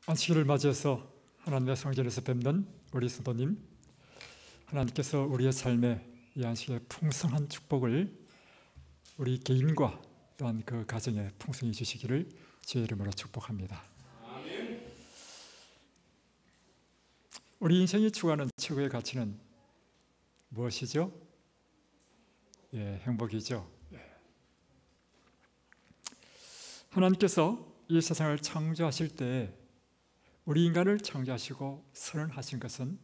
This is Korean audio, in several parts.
안식일을 맞이해서 하나님의 성전에서 뵙는 우리 성도님, 하나님께서 우리의 삶에 이 안식일의 풍성한 축복을 우리 개인과 또한 그 가정에 풍성히 주시기를 주의 이름으로 축복합니다. 아멘. 우리 인생이 추구하는 최고의 가치는 무엇이죠? 행복이죠. 하나님께서 이 세상을 창조하실 때 우리 인간을 창조하시고 선언하신 것은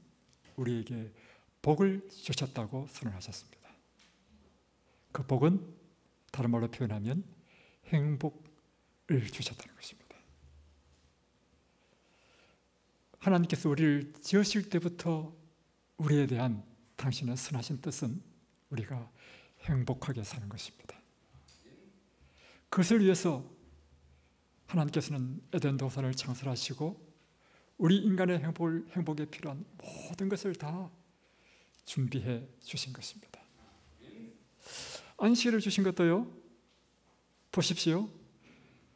우리에게 복을 주셨다고 선언하셨습니다. 그 복은 다른 말로 표현하면 행복을 주셨다는 것입니다. 하나님께서 우리를 지으실 때부터 우리에 대한 당신의 선하신 뜻은 우리가 행복하게 사는 것입니다. 그것을 위해서 하나님께서는 에덴 동산을 창설하시고 우리 인간의 행복에 필요한 모든 것을 다 준비해 주신 것입니다. 안식일을 주신 것도요, 보십시오.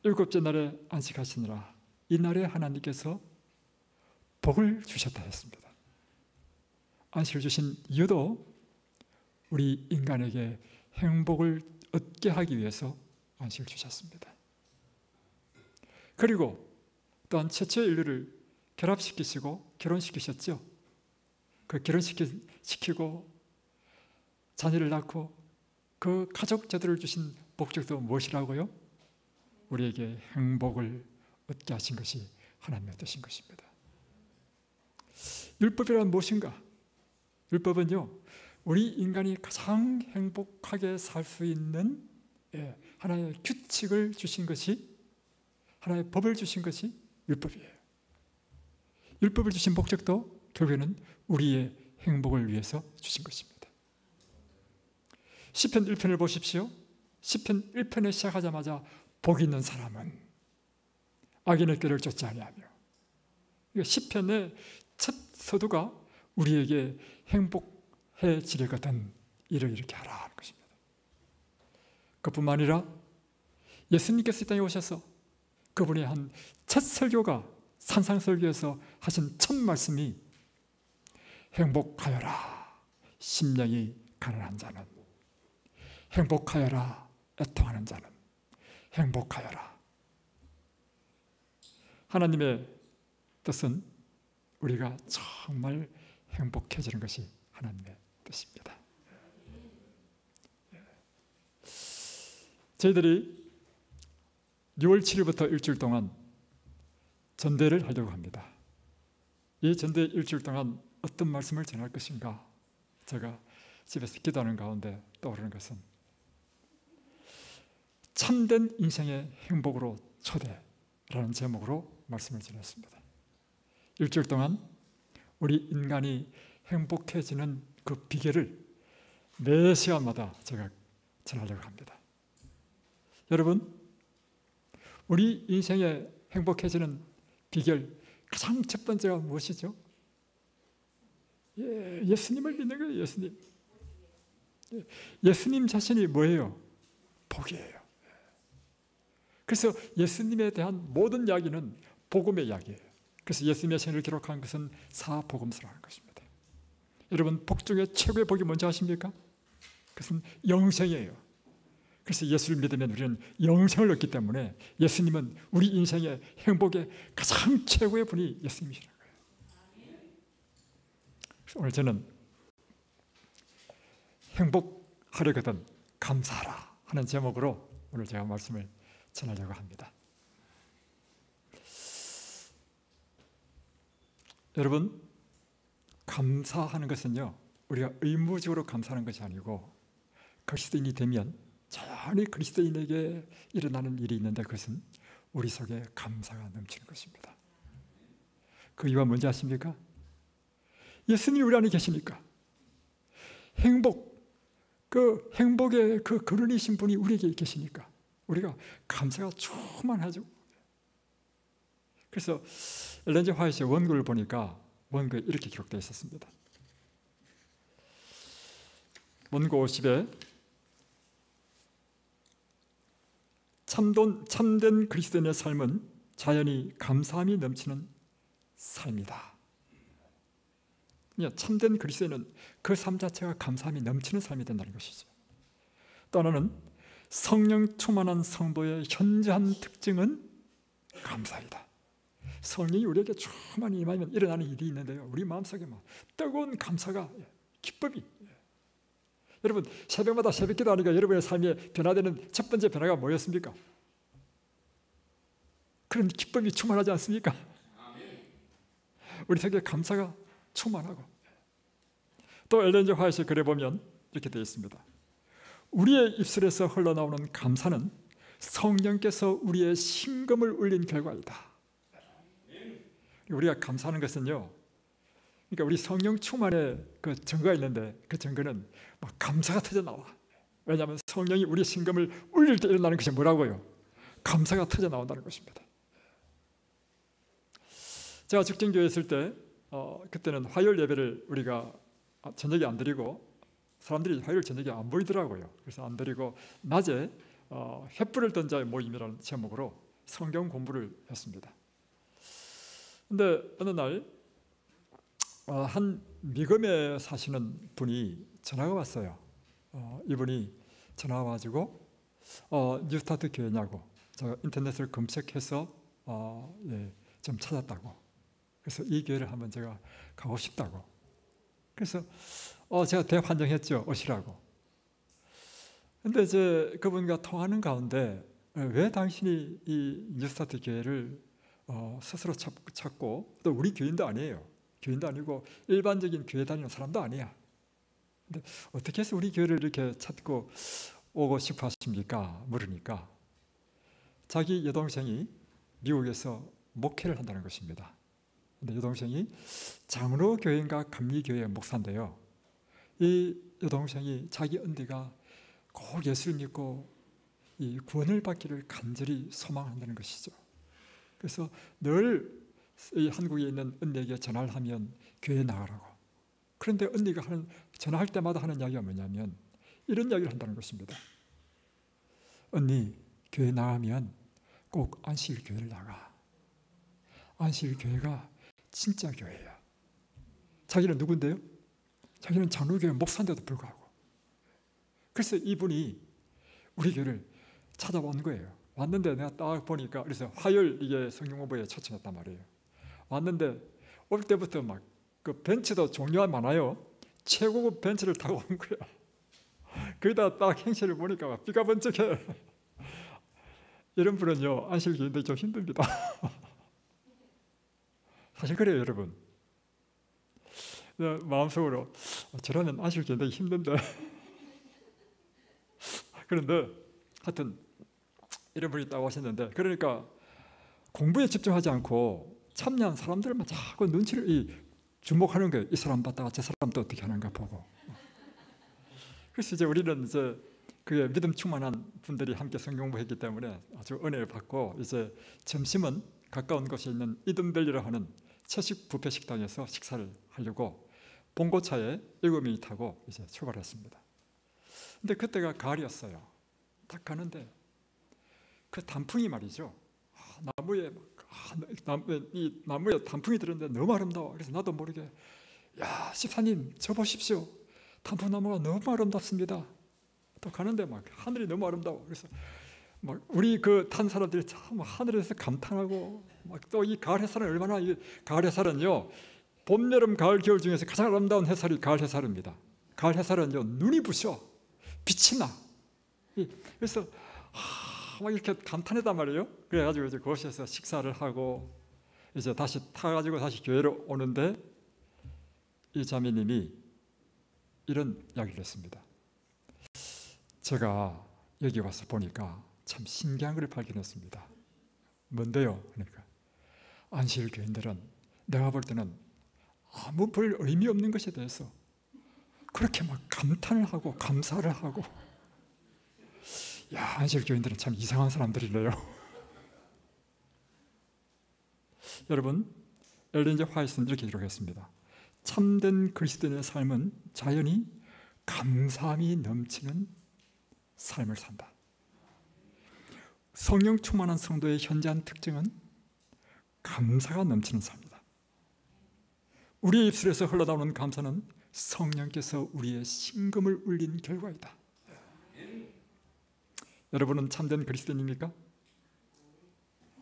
7째 날에 안식하시느라 이 날에 하나님께서 복을 주셨다 했습니다. 안식을 주신 이유도 우리 인간에게 행복을 얻게 하기 위해서 안식을 주셨습니다. 그리고 또한 최초의 인류를 결합시키시고 결혼시키셨죠. 그 결혼시키고 자녀를 낳고 그 가족 제도를 주신 목적도 무엇이라고요? 우리에게 행복을 얻게 하신 것이 하나님의 뜻인 것입니다. 율법이란 무엇인가? 율법은요, 우리 인간이 가장 행복하게 살 수 있는 하나의 규칙을 주신 것이, 하나의 법을 주신 것이 율법이에요. 율법을 주신 목적도 결국에는 우리의 행복을 위해서 주신 것입니다. 시편 1편을 보십시오. 시편 1편에 시작하자마자 복 있는 사람은 악인의 꾀를 쫓지 아니하며, 시편의 첫 서두가 우리에게 행복해지려거든 일을 이렇게 하라 하는 것입니다. 그뿐만 아니라 예수님께서 이 땅에 오셔서 그분의 한 첫 설교가 산상설교에서 하신 첫 말씀이 행복하여라 심령이 가난한 자는, 행복하여라 애통하는 자는, 행복하여라. 하나님의 뜻은 우리가 정말 행복해지는 것이 하나님의 뜻입니다. 저희들이 6월 7일부터 일주일 동안 전대를 하려고 합니다. 이 전대 일주일 동안 어떤 말씀을 전할 것인가, 제가 집에서 기도하는 가운데 떠오르는 것은 참된 인생의 행복으로 초대라는 제목으로 말씀을 전했습니다. 일주일 동안 우리 인간이 행복해지는 그 비결을 매 시간마다 제가 전하려고 합니다. 여러분, 우리 인생에 행복해지는 비결 가장 첫 번째가 무엇이죠? 예수님을 믿는 거예요. 예수님 자신이 뭐예요? 복이에요. 그래서 예수님에 대한 모든 이야기는 복음의 이야기예요. 그래서 예수님의 생애를 기록한 것은 사복음서라는 것입니다. 여러분, 복 중에 최고의 복이 뭔지 아십니까? 그것은 영생이에요. 그래서 예수를 믿으면 우리는 영생을 얻기 때문에 예수님은 우리 인생의 행복의 가장 최고의 분이 예수님이시라는 거예요. 그래서 오늘 저는 행복하려거든 감사하라 하는 제목으로 오늘 제가 말씀을 전하려고 합니다. 여러분, 감사하는 것은요, 우리가 의무적으로 감사하는 것이 아니고 그리스도인이 되면 자연히 그리스도인에게 일어나는 일이 있는데 그것은 우리 속에 감사가 넘치는 것입니다. 그 이유가 뭔지 아십니까? 예수님이 우리 안에 계시니까. 그 행복의 그 근원이신 분이 우리에게 계시니까 우리가 감사가 충만하죠. 그래서 엘렌 G 화이트의 원고를 보니까 원고에 이렇게 기록되어 있었습니다. 원고 50에 참된 그리스도인의 삶은 자연히 감사함이 넘치는 삶이다. 참된 그리스도인은 그 삶 자체가 감사함이 넘치는 삶이 된다는 것이죠. 또 하나는 성령 충만한 성도의 현저한 특징은 감사이다. 성령이 우리에게 충만히 임하면 일어나는 일이 있는데요, 우리 마음속에 막 뜨거운 감사가, 기쁨이. 여러분, 새벽마다 새벽기도 하니까 여러분의 삶에 변화되는 첫 번째 변화가 뭐였습니까? 그런 기쁨이 충만하지 않습니까? 우리 속에 감사가 충만하고. 또 엘렌 G 화이트의 글에 보면 이렇게 되어 있습니다. 우리의 입술에서 흘러나오는 감사는 성령께서 우리의 심금을 울린 결과이다. 우리가 감사하는 것은요, 그러니까 우리 성령 충만의 그 증거가 있는데, 그 증거는 막 감사가 터져 나와. 왜냐하면 성령이 우리 심금을 울릴 때 일어나는 것이 뭐라고요? 감사가 터져 나온다는 것입니다. 제가 직전교회에 있을 때 그때는 화요일 예배를 우리가 저녁에 안 드리고, 사람들이 화요일 저녁에 안 보이더라고요. 그래서 안 드리고 낮에 횃불을 던 자의 모임이라는 제목으로 성경 공부를 했습니다. 근데 어느 날 한 미금에 사시는 분이 전화가 왔어요. 이분이 전화가 와가지고 뉴스타트 교회냐고, 제가 인터넷을 검색해서 좀 찾았다고. 그래서 이 교회를 한번 제가 가고 싶다고. 그래서 제가 대환영했죠. 오시라고. 근데 이제 그분과 통하는 가운데 왜 당신이 이 뉴스타트 교회를 스스로 찾고, 또 우리 교인도 아니에요. 교인도 아니고 일반적인 교회 다니는 사람도 아니야. 근데 어떻게 해서 우리 교회를 이렇게 찾고 오고 싶어 하십니까? 물으니까 자기 여동생이 미국에서 목회를 한다는 것입니다. 근데 여동생이 장로 교회인가 감리교회 목사인데요, 이 여동생이 자기 언니가 꼭 예수를 믿고 이 구원을 받기를 간절히 소망한다는 것이죠. 그래서 늘 이 한국에 있는 언니에게 전화를 하면 교회에 나가라고. 그런데 언니가 전화할 때마다 하는 이야기가 뭐냐면 이런 이야기를 한다는 것입니다. 언니, 교회 나가면 꼭 안식일교회를 나가. 안식일교회가 진짜 교회야. 자기는 누군데요? 자기는 장로교회 목사인데도 불구하고. 그래서 이분이 우리 교회를 찾아온 거예요. 왔는데 내가 딱 보니까, 그래서 화요일 이게 성경 공부에 초청했단 말이에요. 왔는데 올 때부터 막 그 벤츠도 종류가 많아요. 최고급 벤츠를 타고 온 거야. 거기다 딱 행실을 보니까 막 삐가 번쩍해. 이런 분은요, 안식일교인데 좀 힘듭니다. 사실 그래요, 여러분. 마음속으로 저라면 안식일교인데 힘든데. 그런데 하여튼 이런 분이 딱 오셨는데, 그러니까 공부에 집중하지 않고 참여한 사람들만 자꾸 눈치를 주목하는 거예요. 이 사람 봤다가 저 사람 또 어떻게 하는가 보고. 그래서 이제 우리는 이제 그게 믿음 충만한 분들이 함께 성경 공부했기 때문에 아주 은혜를 받고, 이제 점심은 가까운 곳에 있는 이든밸리라고 하는 채식 뷔페 식당에서 식사를 하려고 봉고차에 7명이 타고 이제 출발했습니다. 근데 그때가 가을이었어요. 딱 가는데 그 단풍이 말이죠, 나무에 단풍이 들었는데 너무 아름다워. 그래서 나도 모르게, 야, 집사님 저 보십시오, 단풍나무가 너무 아름답습니다. 또 가는데 막 하늘이 너무 아름다워. 그래서 막 우리 그 탄 사람들이 참 하늘에서 감탄하고, 막 또 이 가을 햇살은 얼마나, 이 가을 햇살은요, 봄, 여름, 가을, 겨울 중에서 가장 아름다운 햇살이 가을 햇살입니다. 가을 햇살은요, 눈이 부셔, 빛이 나. 그래서 막 이렇게 감탄했단 말이에요. 그래가지고 이제 그곳에서 식사를 하고 이제 다시 타가지고 다시 교회로 오는데 이 자매님이 이런 이야기를 했습니다. 제가 여기 와서 보니까 참 신기한 걸 발견했습니다. 뭔데요? 그러니까 안식일 교인들은 내가 볼 때는 아무 별 의미 없는 것에 대해서 그렇게 막 감탄을 하고 감사를 하고, 야, 안식일 교인들은 참 이상한 사람들이래요. 여러분, 엘렌 G 화이트는 이렇게 기록했습니다. 참된 그리스도인의 삶은 자연히 감사함이 넘치는 삶을 산다. 성령 충만한 성도의 현저한 특징은 감사가 넘치는 삶이다. 우리의 입술에서 흘러나오는 감사는 성령께서 우리의 심금을 울린 결과이다. 여러분은 참된 그리스도인입니까?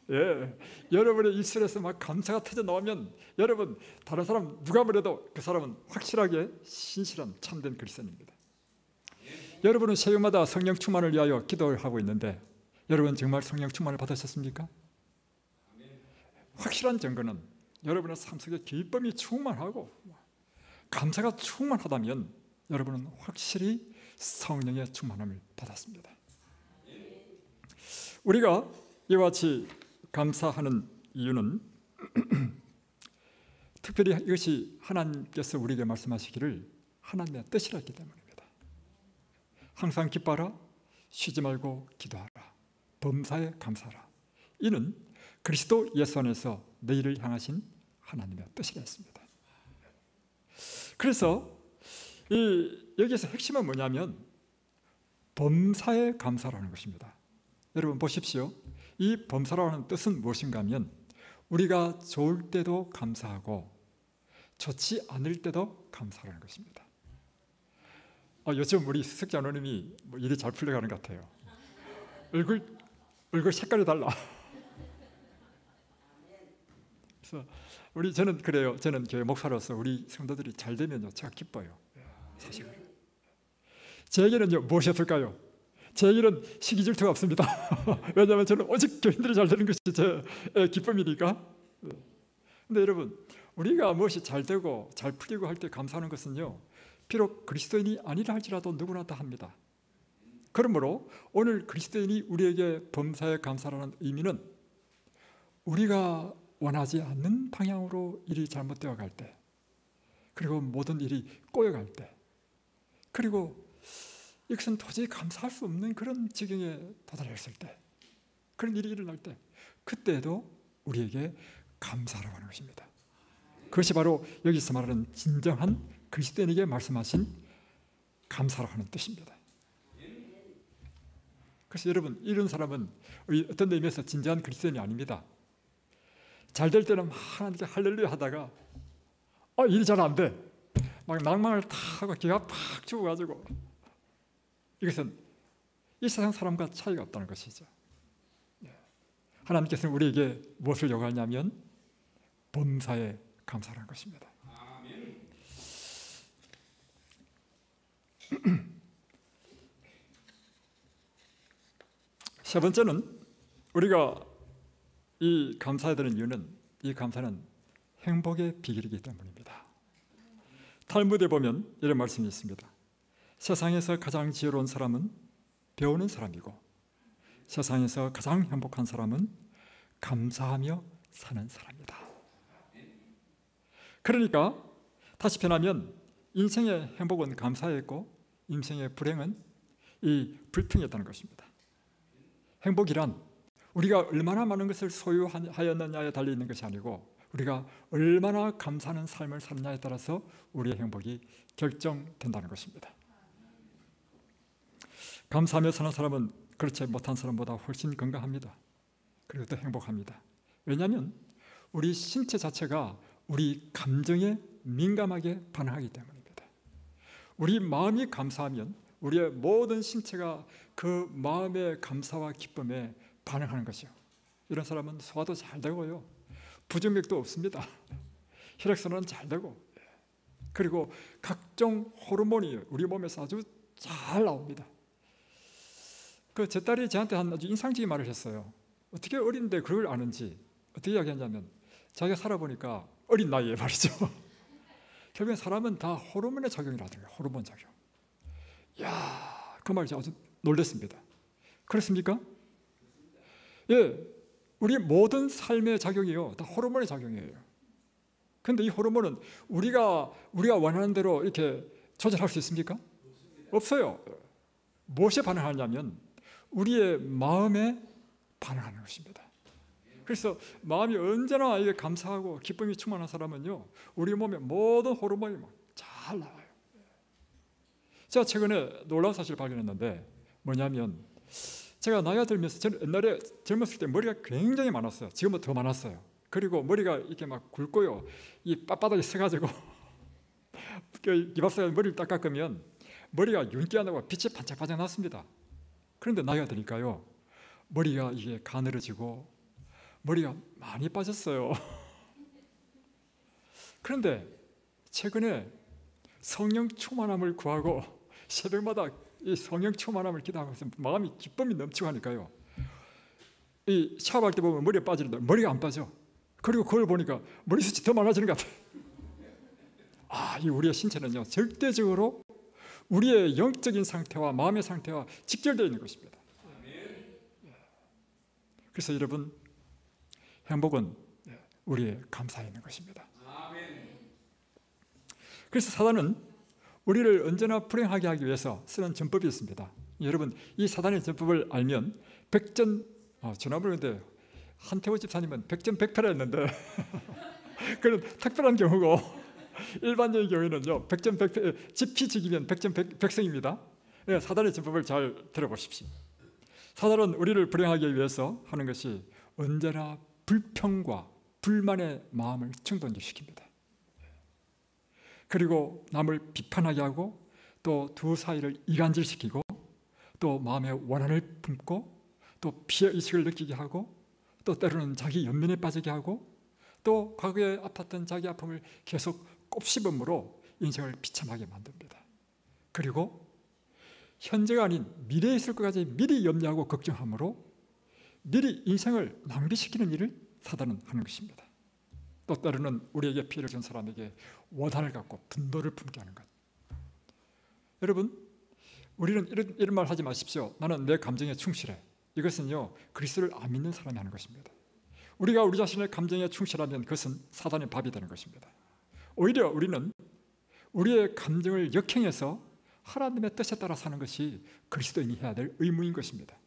예, 여러분의 입술에서 막 감사가 터져 나오면 여러분 다른 사람 누가 뭐래도 그 사람은 확실하게 신실한 참된 그리스도인입니다. 여러분은 새해마다 성령 충만을 위하여 기도를 하고 있는데 여러분 정말 성령 충만을 받으셨습니까? 확실한 증거는 여러분의 삶 속에 기쁨이 충만하고 감사가 충만하다면 여러분은 확실히 성령의 충만함을 받았습니다. 우리가 이와 같이 감사하는 이유는 특별히 이것이 하나님께서 우리에게 말씀하시기를 하나님의 뜻이라 했기 때문입니다. 항상 기뻐하라, 쉬지 말고 기도하라, 범사에 감사하라. 이는 그리스도 예수 안에서 너희를 향하신 하나님의 뜻이라 했습니다. 그래서 여기서 핵심은 뭐냐면 범사에 감사라는 것입니다. 여러분 보십시오. 이 범사라는 뜻은 무엇인가 하면 우리가 좋을 때도 감사하고 좋지 않을 때도 감사하는 것입니다. 요즘 우리 수석자 어머님이 일이 잘 풀려가는 것 같아요. 얼굴 색깔이 달라. 그래서 저는 그래요. 저는 교회 목사로서 우리 성도들이 잘 되면요, 제가 기뻐요. 사실은 제에게는요 무엇이었을까요? 제에게는 시기 질투가 없습니다. 왜냐하면 저는 오직 교인들이 잘 되는 것이 제 기쁨이니까. 근데 여러분, 우리가 무엇이 잘 되고 잘 풀리고 할 때 감사하는 것은요, 비록 그리스도인이 아니라 할지라도 누구나 다 합니다. 그러므로 오늘 그리스도인이 우리에게 범사에 감사라는 의미는 우리가 원하지 않는 방향으로 일이 잘못되어 갈 때, 그리고 모든 일이 꼬여갈 때, 그리고 이것은 도저히 감사할 수 없는 그런 지경에 도달했을 때, 그런 일이 일어날 때, 그때도 우리에게 감사라고 하는 것입니다. 그것이 바로 여기서 말하는 진정한 그리스도인에게 말씀하신 감사라고 하는 뜻입니다. 그래서 여러분, 이런 사람은 어떤 의미에서 진정한 그리스도인이 아닙니다. 잘 될 때는 막 하나님께 할렐루야 하다가 일이 잘 안 돼. 막 낭만을 다 하고 기가 팍 죽어가지고, 이것은 이 세상 사람과 차이가 없다는 것이죠. 하나님께서는 우리에게 무엇을 요구하냐면 범사에 감사라는 것입니다. 세 번째는 우리가 이 감사해야 되는 이유는, 이 감사는 행복의 비결이기 때문입니다. 탈무드에 보면 이런 말씀이 있습니다. 세상에서 가장 지혜로운 사람은 배우는 사람이고 세상에서 가장 행복한 사람은 감사하며 사는 사람이다. 그러니까 다시 표현하면 인생의 행복은 감사였고 인생의 불행은 이 불평이었다는 것입니다. 행복이란 우리가 얼마나 많은 것을 소유하였느냐에 달려있는 것이 아니고 우리가 얼마나 감사하는 삶을 사느냐에 따라서 우리의 행복이 결정된다는 것입니다. 감사하며 사는 사람은 그렇지 못한 사람보다 훨씬 건강합니다. 그리고 더 행복합니다. 왜냐하면 우리 신체 자체가 우리 감정에 민감하게 반응하기 때문입니다. 우리 마음이 감사하면 우리의 모든 신체가 그 마음의 감사와 기쁨에 반응하는 것이요. 이런 사람은 소화도 잘 되고요, 부정맥도 없습니다. 혈액순환은 잘 되고, 그리고 각종 호르몬이 우리 몸에서 아주 잘 나옵니다. 제 딸이 저한테 한 아주 인상적인 말을 했어요. 어떻게 어린데 그걸 아는지. 어떻게 이야기했냐면 자기가 살아보니까 어린 나이에 말이죠. 결국엔 사람은 다 호르몬의 작용이라더라고요. 호르몬 작용. 이야, 그 말이 아주 놀랐습니다. 그렇습니까? 예, 우리 모든 삶의 작용이요, 다 호르몬의 작용이에요. 그런데 이 호르몬은 우리가 원하는 대로 이렇게 조절할 수 있습니까? 없어요. 무엇에 반응하냐면 우리의 마음에 반응하는 것입니다. 그래서 마음이 언제나 이게 감사하고 기쁨이 충만한 사람은요, 우리 몸의 모든 호르몬이 막 잘 나와요. 제가 최근에 놀라운 사실을 발견했는데 뭐냐면, 제가 나이가 들면서 저는 옛날에 젊었을 때 머리가 굉장히 많았어요. 지금은 더 많았어요. 그리고 머리가 이렇게 막 굵고요. 이 빳빳하게 서가지고 이발사가 머리를 딱 깎으면 머리가 윤기가 나고 빛이 반짝반짝 났습니다. 그런데 나이가 드니까요, 머리가 이게 가늘어지고 머리가 많이 빠졌어요. 그런데 최근에 성령 충만함을 구하고 새벽마다 이 성령 충만함을 기도하면서 마음이 기쁨이 넘치고 하니까요, 이 샤워할 때 보면 머리에 빠지는데 머리가 안 빠져. 그리고 그걸 보니까 머리숱이 더 많아지는 것 같아요. 이 우리의 신체는요, 절대적으로 우리의 영적인 상태와 마음의 상태와 직결되어 있는 것입니다. 그래서 여러분, 행복은 우리의 감사에 있는 것입니다. 그래서 사단은 우리를 언제나 불행하게 하기 위해서 쓰는 전법이 있습니다. 여러분, 이 사단의 전법을 알면 지난번에 한태호 집사님은 백전백패를 그런 특별한 경우고, 일반적인 경우에는요, 지피지기면 백전백승입니다. 사단의 전법을 잘 들어보십시오. 사단은 우리를 불행하게 위해서 하는 것이 언제나 불평과 불만의 마음을 충동시킵니다. 그리고 남을 비판하게 하고, 또 두 사이를 이간질시키고, 또 마음에 원한을 품고, 또 피해의식을 느끼게 하고, 또 때로는 자기 연민에 빠지게 하고, 또 과거에 아팠던 자기 아픔을 계속 곱씹음으로 인생을 비참하게 만듭니다. 그리고 현재가 아닌 미래에 있을 것까지 미리 염려하고 걱정함으로 미리 인생을 낭비시키는 일을 사단은 하는 것입니다. 또 때로는 우리에게 피해를 준 사람에게 원한을 갖고 분노를 품게 하는 것. 여러분, 우리는 이런 말 하지 마십시오. 나는 내 감정에 충실해. 이것은요, 그리스도를 안 믿는 사람이 하는 것입니다. 우리가 우리 자신의 감정에 충실하면 그것은 사단의 밥이 되는 것입니다. 오히려 우리는 우리의 감정을 역행해서 하나님의 뜻에 따라 사는 것이 그리스도인이 해야 될 의무인 것입니다.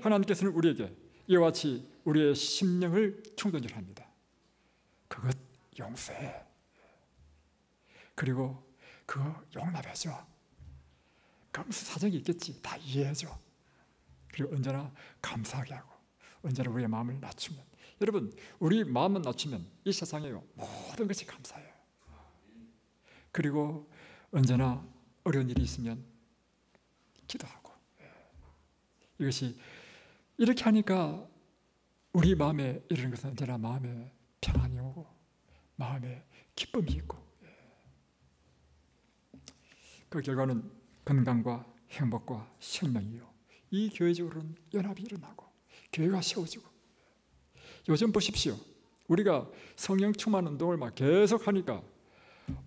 하나님께서는 우리에게 이와 같이 우리의 심령을 충동질합니다. 그것 용서해. 그리고 그거 용납해줘. 그 무슨 사정이 있겠지. 다 이해해줘. 그리고 언제나 감사하게 하고, 언제나 우리의 마음을 낮추면, 여러분, 우리 마음은 낮추면 이 세상에 모든 것이 감사해요. 그리고 언제나 어려운 일이 있으면 기도하고, 이것이 이렇게 하니까 우리 마음에 이르는 것은 언제나 마음에 평안이 오고 마음에 기쁨이 있고, 그 결과는 건강과 행복과 생명이요, 이 교회적으로는 연합이 일어나고 교회가 세워지고. 요즘 보십시오. 우리가 성령 충만 운동을 막 계속 하니까,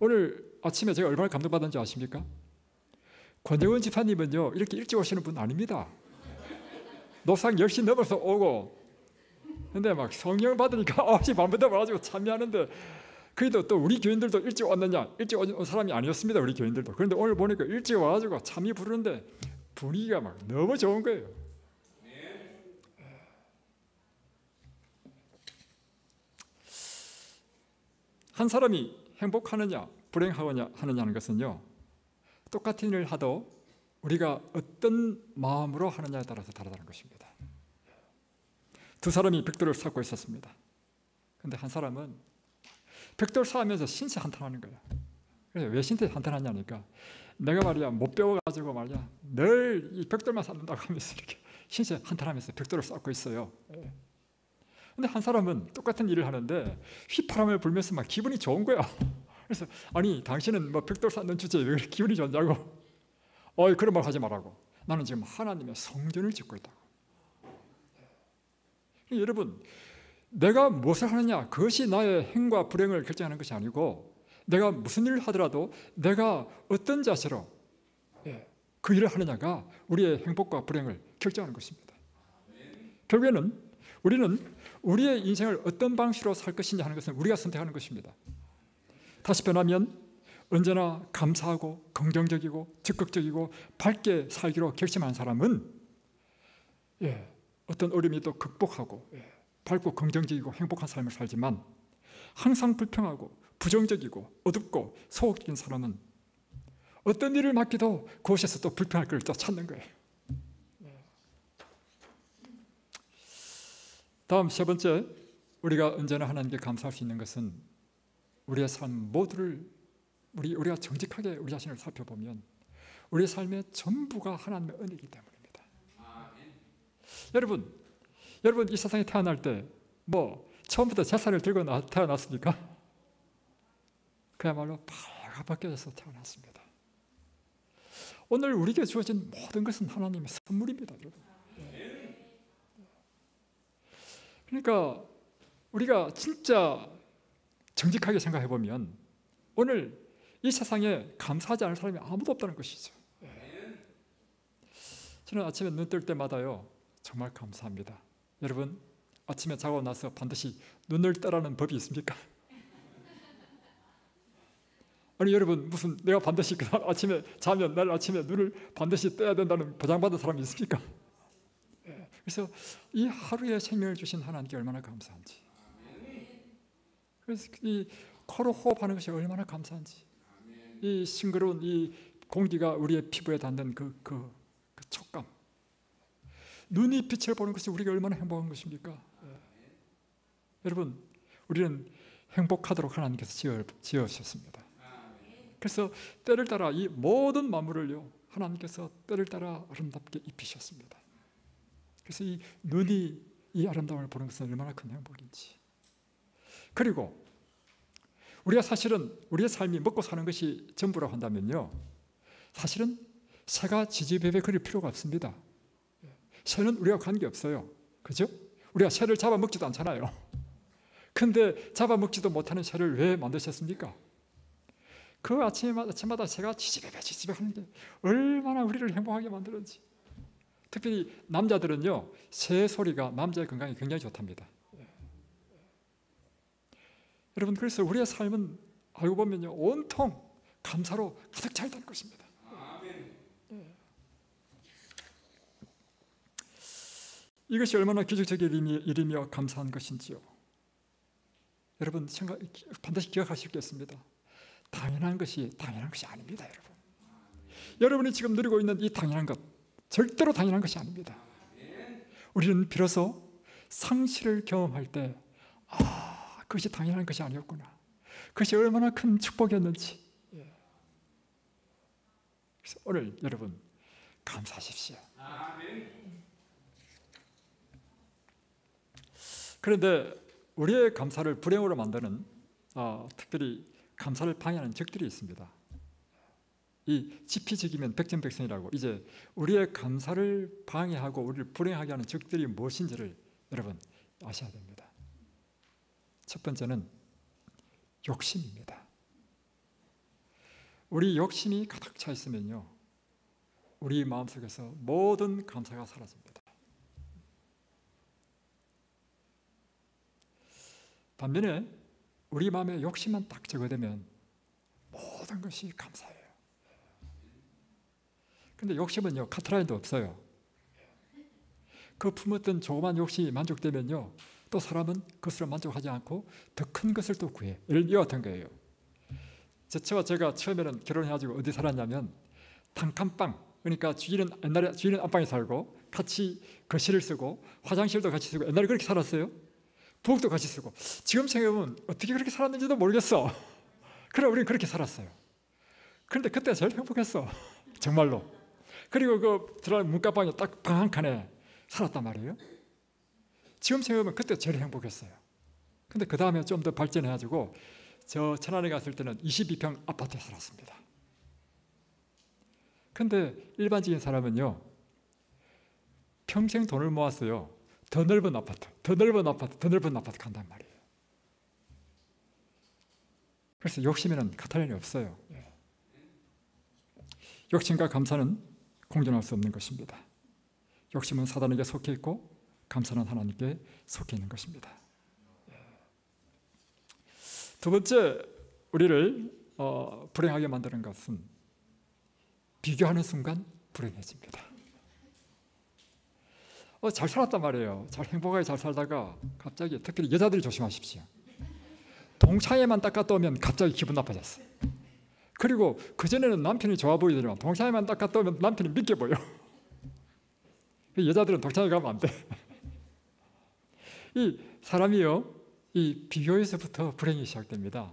오늘 아침에 제가 얼마나 감동받았는지 아십니까? 권정은 집사님은요, 이렇게 일찍 오시는 분 아닙니다. 노상 10시 넘어서 오고, 근데 막 성령 받으니까 9시 반부터 와가지고 참여하는데, 그래도 또 우리 교인들도 일찍 왔느냐? 일찍 온 사람이 아니었습니다, 우리 교인들도. 그런데 오늘 보니까 일찍 와가지고 참여 부르는데 분위기가 막 너무 좋은 거예요. 한 사람이 행복하느냐 불행하느냐는 것은요, 똑같은 일을 하도 우리가 어떤 마음으로 하느냐에 따라서 다르다는 것입니다. 두 사람이 벽돌을 쌓고 있었습니다. 그런데 한 사람은 벽돌 쌓으면서 신세 한탄하는 거야. 그래서 왜 신세 한탄하냐니까, 내가 말이야 못 배워가지고 말이야 늘 이 벽돌만 쌓는다고 하면서 이렇게 신세 한탄하면서 벽돌을 쌓고 있어요. 근데 한 사람은 똑같은 일을 하는데 휘파람을 불면서 막 기분이 좋은 거야. 그래서 아니 당신은 뭐 벽돌 쌓는 주제에 왜 그렇게 기분이 좋냐고. 그런 말 하지 말라고. 나는 지금 하나님의 성전을 짓고 있다고. 여러분, 내가 무엇을 하느냐, 그것이 나의 행과 불행을 결정하는 것이 아니고, 내가 무슨 일을 하더라도 내가 어떤 자세로 그 일을 하느냐가 우리의 행복과 불행을 결정하는 것입니다. 결국에는 우리는 우리의 인생을 어떤 방식으로 살 것이냐 하는 것은 우리가 선택하는 것입니다. 다시 변하면 언제나 감사하고 긍정적이고 적극적이고 밝게 살기로 결심한 사람은 어떤 어려움이 또 극복하고 밝고 긍정적이고 행복한 삶을 살지만, 항상 불평하고 부정적이고 어둡고 소극적인 사람은 어떤 일을 맡기도 그곳에서 또 불평할 걸 또 찾는 거예요. 다음 세 번째, 우리가 언제나 하나님께 감사할 수 있는 것은 우리의 삶 모두를 우리가 정직하게 우리 자신을 살펴보면 우리의 삶의 전부가 하나님의 은혜이기 때문입니다. 여러분 이 세상에 태어날 때 처음부터 재산을 들고 태어났습니까? 그야말로 발가벗겨져서 태어났습니다. 오늘 우리에게 주어진 모든 것은 하나님의 선물입니다, 여러분. 그러니까 우리가 진짜 정직하게 생각해 보면 오늘 이 세상에 감사하지 않을 사람이 아무도 없다는 것이죠. 저는 아침에 눈 뜰 때마다요 정말 감사합니다. 여러분 아침에 자고 나서 반드시 눈을 뜨라는 법이 있습니까? 아니 여러분 무슨 내가 반드시 그 아침에 자면 내일 아침에 눈을 반드시 떠야 된다는 보장받은 사람이 있습니까? 그래서 이 하루에 생명을 주신 하나님께 얼마나 감사한지, 그래서 이 코로 호흡하는 것이 얼마나 감사한지, 이 싱그러운 이 공기가 우리의 피부에 닿는 그 촉감, 눈이 빛을 보는 것이 우리가 얼마나 행복한 것입니까? 여러분 우리는 행복하도록 하나님께서 지으셨습니다. 그래서 때를 따라 이 모든 만물을요 하나님께서 때를 따라 아름답게 입히셨습니다. 그래서 이 눈이 이 아름다움을 보는 것은 얼마나 큰 행복인지. 그리고 우리가 사실은 우리의 삶이 먹고 사는 것이 전부라고 한다면요 사실은 새가 지지배배 그릴 필요가 없습니다. 새는 우리가 관계없어요. 그죠? 우리가 새를 잡아먹지도 않잖아요. 근데 잡아먹지도 못하는 새를 왜 만드셨습니까? 그 아침마다 새가 지지배배 하는 게 얼마나 우리를 행복하게 만드는지. 특별히 남자들은요 새 소리가 남자의 건강에 굉장히 좋답니다. 여러분 그래서 우리의 삶은 알고 보면요 온통 감사로 가득 차 있다는 것입니다. 이것이 얼마나 기적적인 일이며 감사한 것인지요. 여러분 반드시 기억하시겠습니다. 당연한 것이 아닙니다. 여러분이 지금 누리고 있는 이 당연한 것 절대로 당연한 것이 아닙니다. 우리는 비로소 상실을 경험할 때 그것이 당연한 것이 아니었구나, 그것이 얼마나 큰 축복이었는지. 그래서 오늘 여러분 감사하십시오. 그런데 우리의 감사를 불행으로 만드는 특별히 감사를 방해하는 적들이 있습니다. 이 지피지기면 백전백승이라고 이제 우리의 감사를 방해하고 우리를 불행하게 하는 적들이 무엇인지를 여러분 아셔야 됩니다. 첫 번째는 욕심입니다. 우리 욕심이 가득 차 있으면요 우리 마음속에서 모든 감사가 사라집니다. 반면에 우리 마음에 욕심만 딱 제거되면 모든 것이 감사해요. 근데 욕심은요 카트라인도 없어요. 그 품었던 조그만 욕심이 만족되면요 또 사람은 그것으로 만족하지 않고 더 큰 것을 또 구해. 이와 같은 거예요. 제가 처음에는 결혼해가지고 어디 살았냐면 단칸방, 그러니까 옛날에 주인은 안방에 살고 같이 거실을 쓰고 화장실도 같이 쓰고 옛날에 그렇게 살았어요. 부엌도 같이 쓰고. 지금 생각해보면 어떻게 그렇게 살았는지도 모르겠어. 그래 우리는 그렇게 살았어요. 그런데 그때 제일 행복했어. 정말로. 그리고 그 들어가는 문간방에 딱 방 한 칸에 살았단 말이에요. 지금 생각해보면 그때 제일 행복했어요. 근데 그 다음에 좀 더 발전해가지고 저 천안에 갔을 때는 22평 아파트에 살았습니다. 근데 일반적인 사람은요 평생 돈을 모았어요. 더 넓은 아파트, 더 넓은 아파트, 더 넓은 아파트 간단 말이에요. 그래서 욕심에는 카탈론이 없어요. 욕심과 감사는 공존할 수 없는 것입니다. 욕심은 사단에게 속해 있고 감사는 하나님께 속해 있는 것입니다. 두 번째 우리를 불행하게 만드는 것은 비교하는 순간 불행해집니다. 잘 살았단 말이에요. 잘 행복하게 잘 살다가 갑자기 특별히 여자들이 조심하십시오. 동창회만 딱 갔다 오면 갑자기 기분 나빠졌어. 그리고 그전에는 남편이 좋아 보이더니만 동창회만 딱 갔다 오면 남편이 믿게 보여. 여자들은 동창회 가면 안 돼. 이 사람이요 이 비교에서부터 불행이 시작됩니다.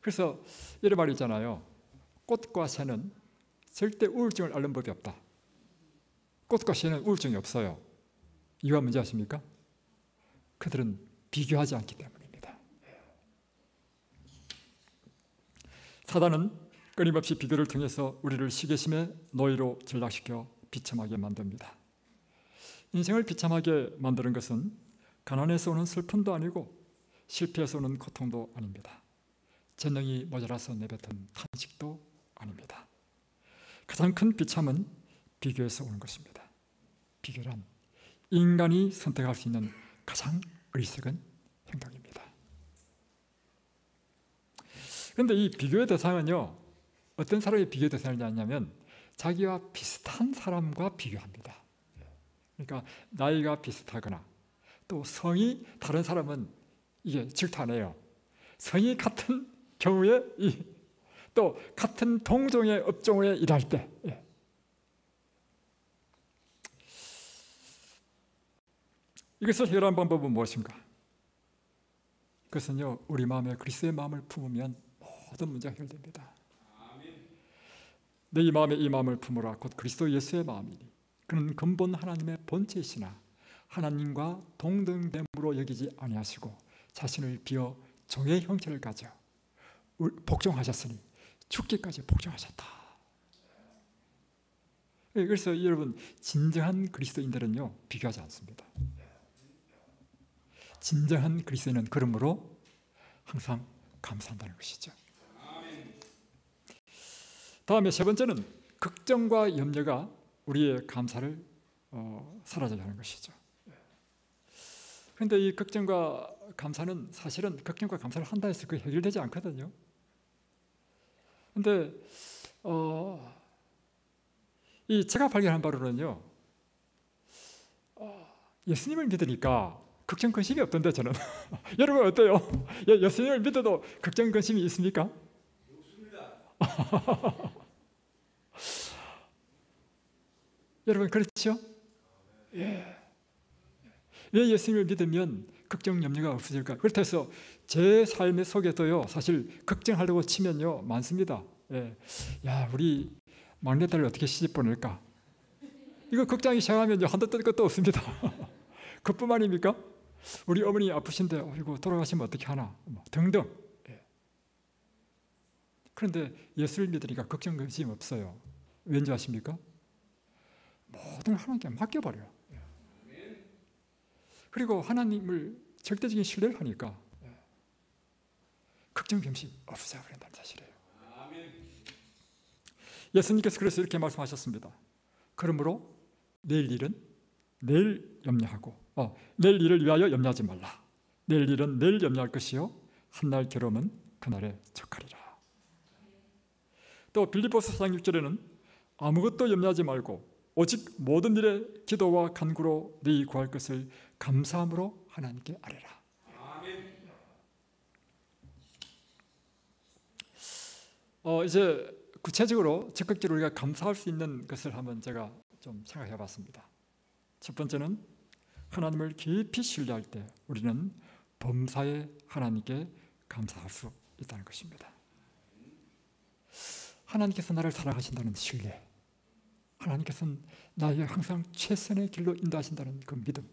그래서 이런 말이 있잖아요. 꽃과 새는 절대 우울증을 앓는 법이 없다. 꽃과 새는 우울증이 없어요. 이유가 뭔지 아십니까? 그들은 비교하지 않기 때문입니다. 사단은 끊임없이 비교를 통해서 우리를 시기심의 노예로 전락시켜 비참하게 만듭니다. 인생을 비참하게 만드는 것은 가난에서 오는 슬픔도 아니고 실패에서 오는 고통도 아닙니다. 재능이 모자라서 내뱉은 탄식도 아닙니다. 가장 큰 비참은 비교에서 오는 것입니다. 비교란 인간이 선택할 수 있는 가장 어리석은 행동입니다. 그런데 이 비교의 대상은요, 어떤 사람이 비교의 대상이냐면 자기와 비슷한 사람과 비교합니다. 그러니까 나이가 비슷하거나 또 성이 다른 사람은 이게 질투 안 해요. 성이 같은 경우에 또 같은 동종의 업종에 일할 때 이것을 해결하는 방법은 무엇인가? 그것은요, 우리 마음에 그리스도의 마음을 품으면 모든 문제가 해결됩니다. 내 이 마음에 이 마음을 품으라 곧 그리스도 예수의 마음이니 그는 근본 하나님의 본체이시나 하나님과 동등됨으로 여기지 아니하시고 자신을 비어 종의 형체를 가져 복종하셨으니 죽기까지 복종하셨다. 그래서 여러분, 진정한 그리스도인들은요, 비교하지 않습니다. 진정한 그리스도인은 그러므로 항상 감사한다는 것이죠. 다음에 세 번째는 걱정과 염려가 우리의 감사를 사라지게 하는 것이죠. 그런데 이 걱정과 감사는 사실은 걱정과 감사를 한다 해서 그게 해결되지 않거든요. 그런데 이 제가 발견한 바로는요, 예수님을 믿으니까 걱정 근심이 없던데 저는. 여러분 어때요? 예수님을 믿어도 걱정 근심이 있습니까? 여러분 그렇죠? 예. 왜 예수님을 믿으면 걱정 염려가 없어질까? 그렇다고 제 삶의 속에도요, 사실 걱정하려고 치면요 많습니다. 예. 야, 우리 막내딸을 어떻게 시집 보낼까? 이거 걱정이 시작하면 한도 뜰 것도 없습니다. 그뿐만입니까? 우리 어머니 아프신데 이거 돌아가시면 어떻게 하나? 등등. 예. 그런데 예수를 믿으니까 걱정 근심 없어요. 왠지 아십니까? 모든 하나님께 맡겨버려요. 그리고 하나님을 절대적인 신뢰를 하니까 걱정 근심 없어져 버린다는 사실이에요. 예수님께서 그래서 이렇게 말씀하셨습니다. 그러므로 내일 일은 내일 염려하고 내일 일을 위하여 염려하지 말라. 내일 일은 내일 염려할 것이요 한날 괴로움은 그날에 척하리라. 또 빌립보서 4장 6절에는 아무것도 염려하지 말고 오직 모든 일에 기도와 간구로 너희 구할 것을 감사함으로 하나님께 아뢰라. 이제 구체적으로 적극적으로 우리가 감사할 수 있는 것을 한번 제가 좀 생각해 봤습니다. 첫 번째는 하나님을 깊이 신뢰할 때 우리는 범사에 하나님께 감사할 수 있다는 것입니다. 하나님께서 나를 사랑하신다는 신뢰, 하나님께서는 나의 항상 최선의 길로 인도하신다는 그 믿음,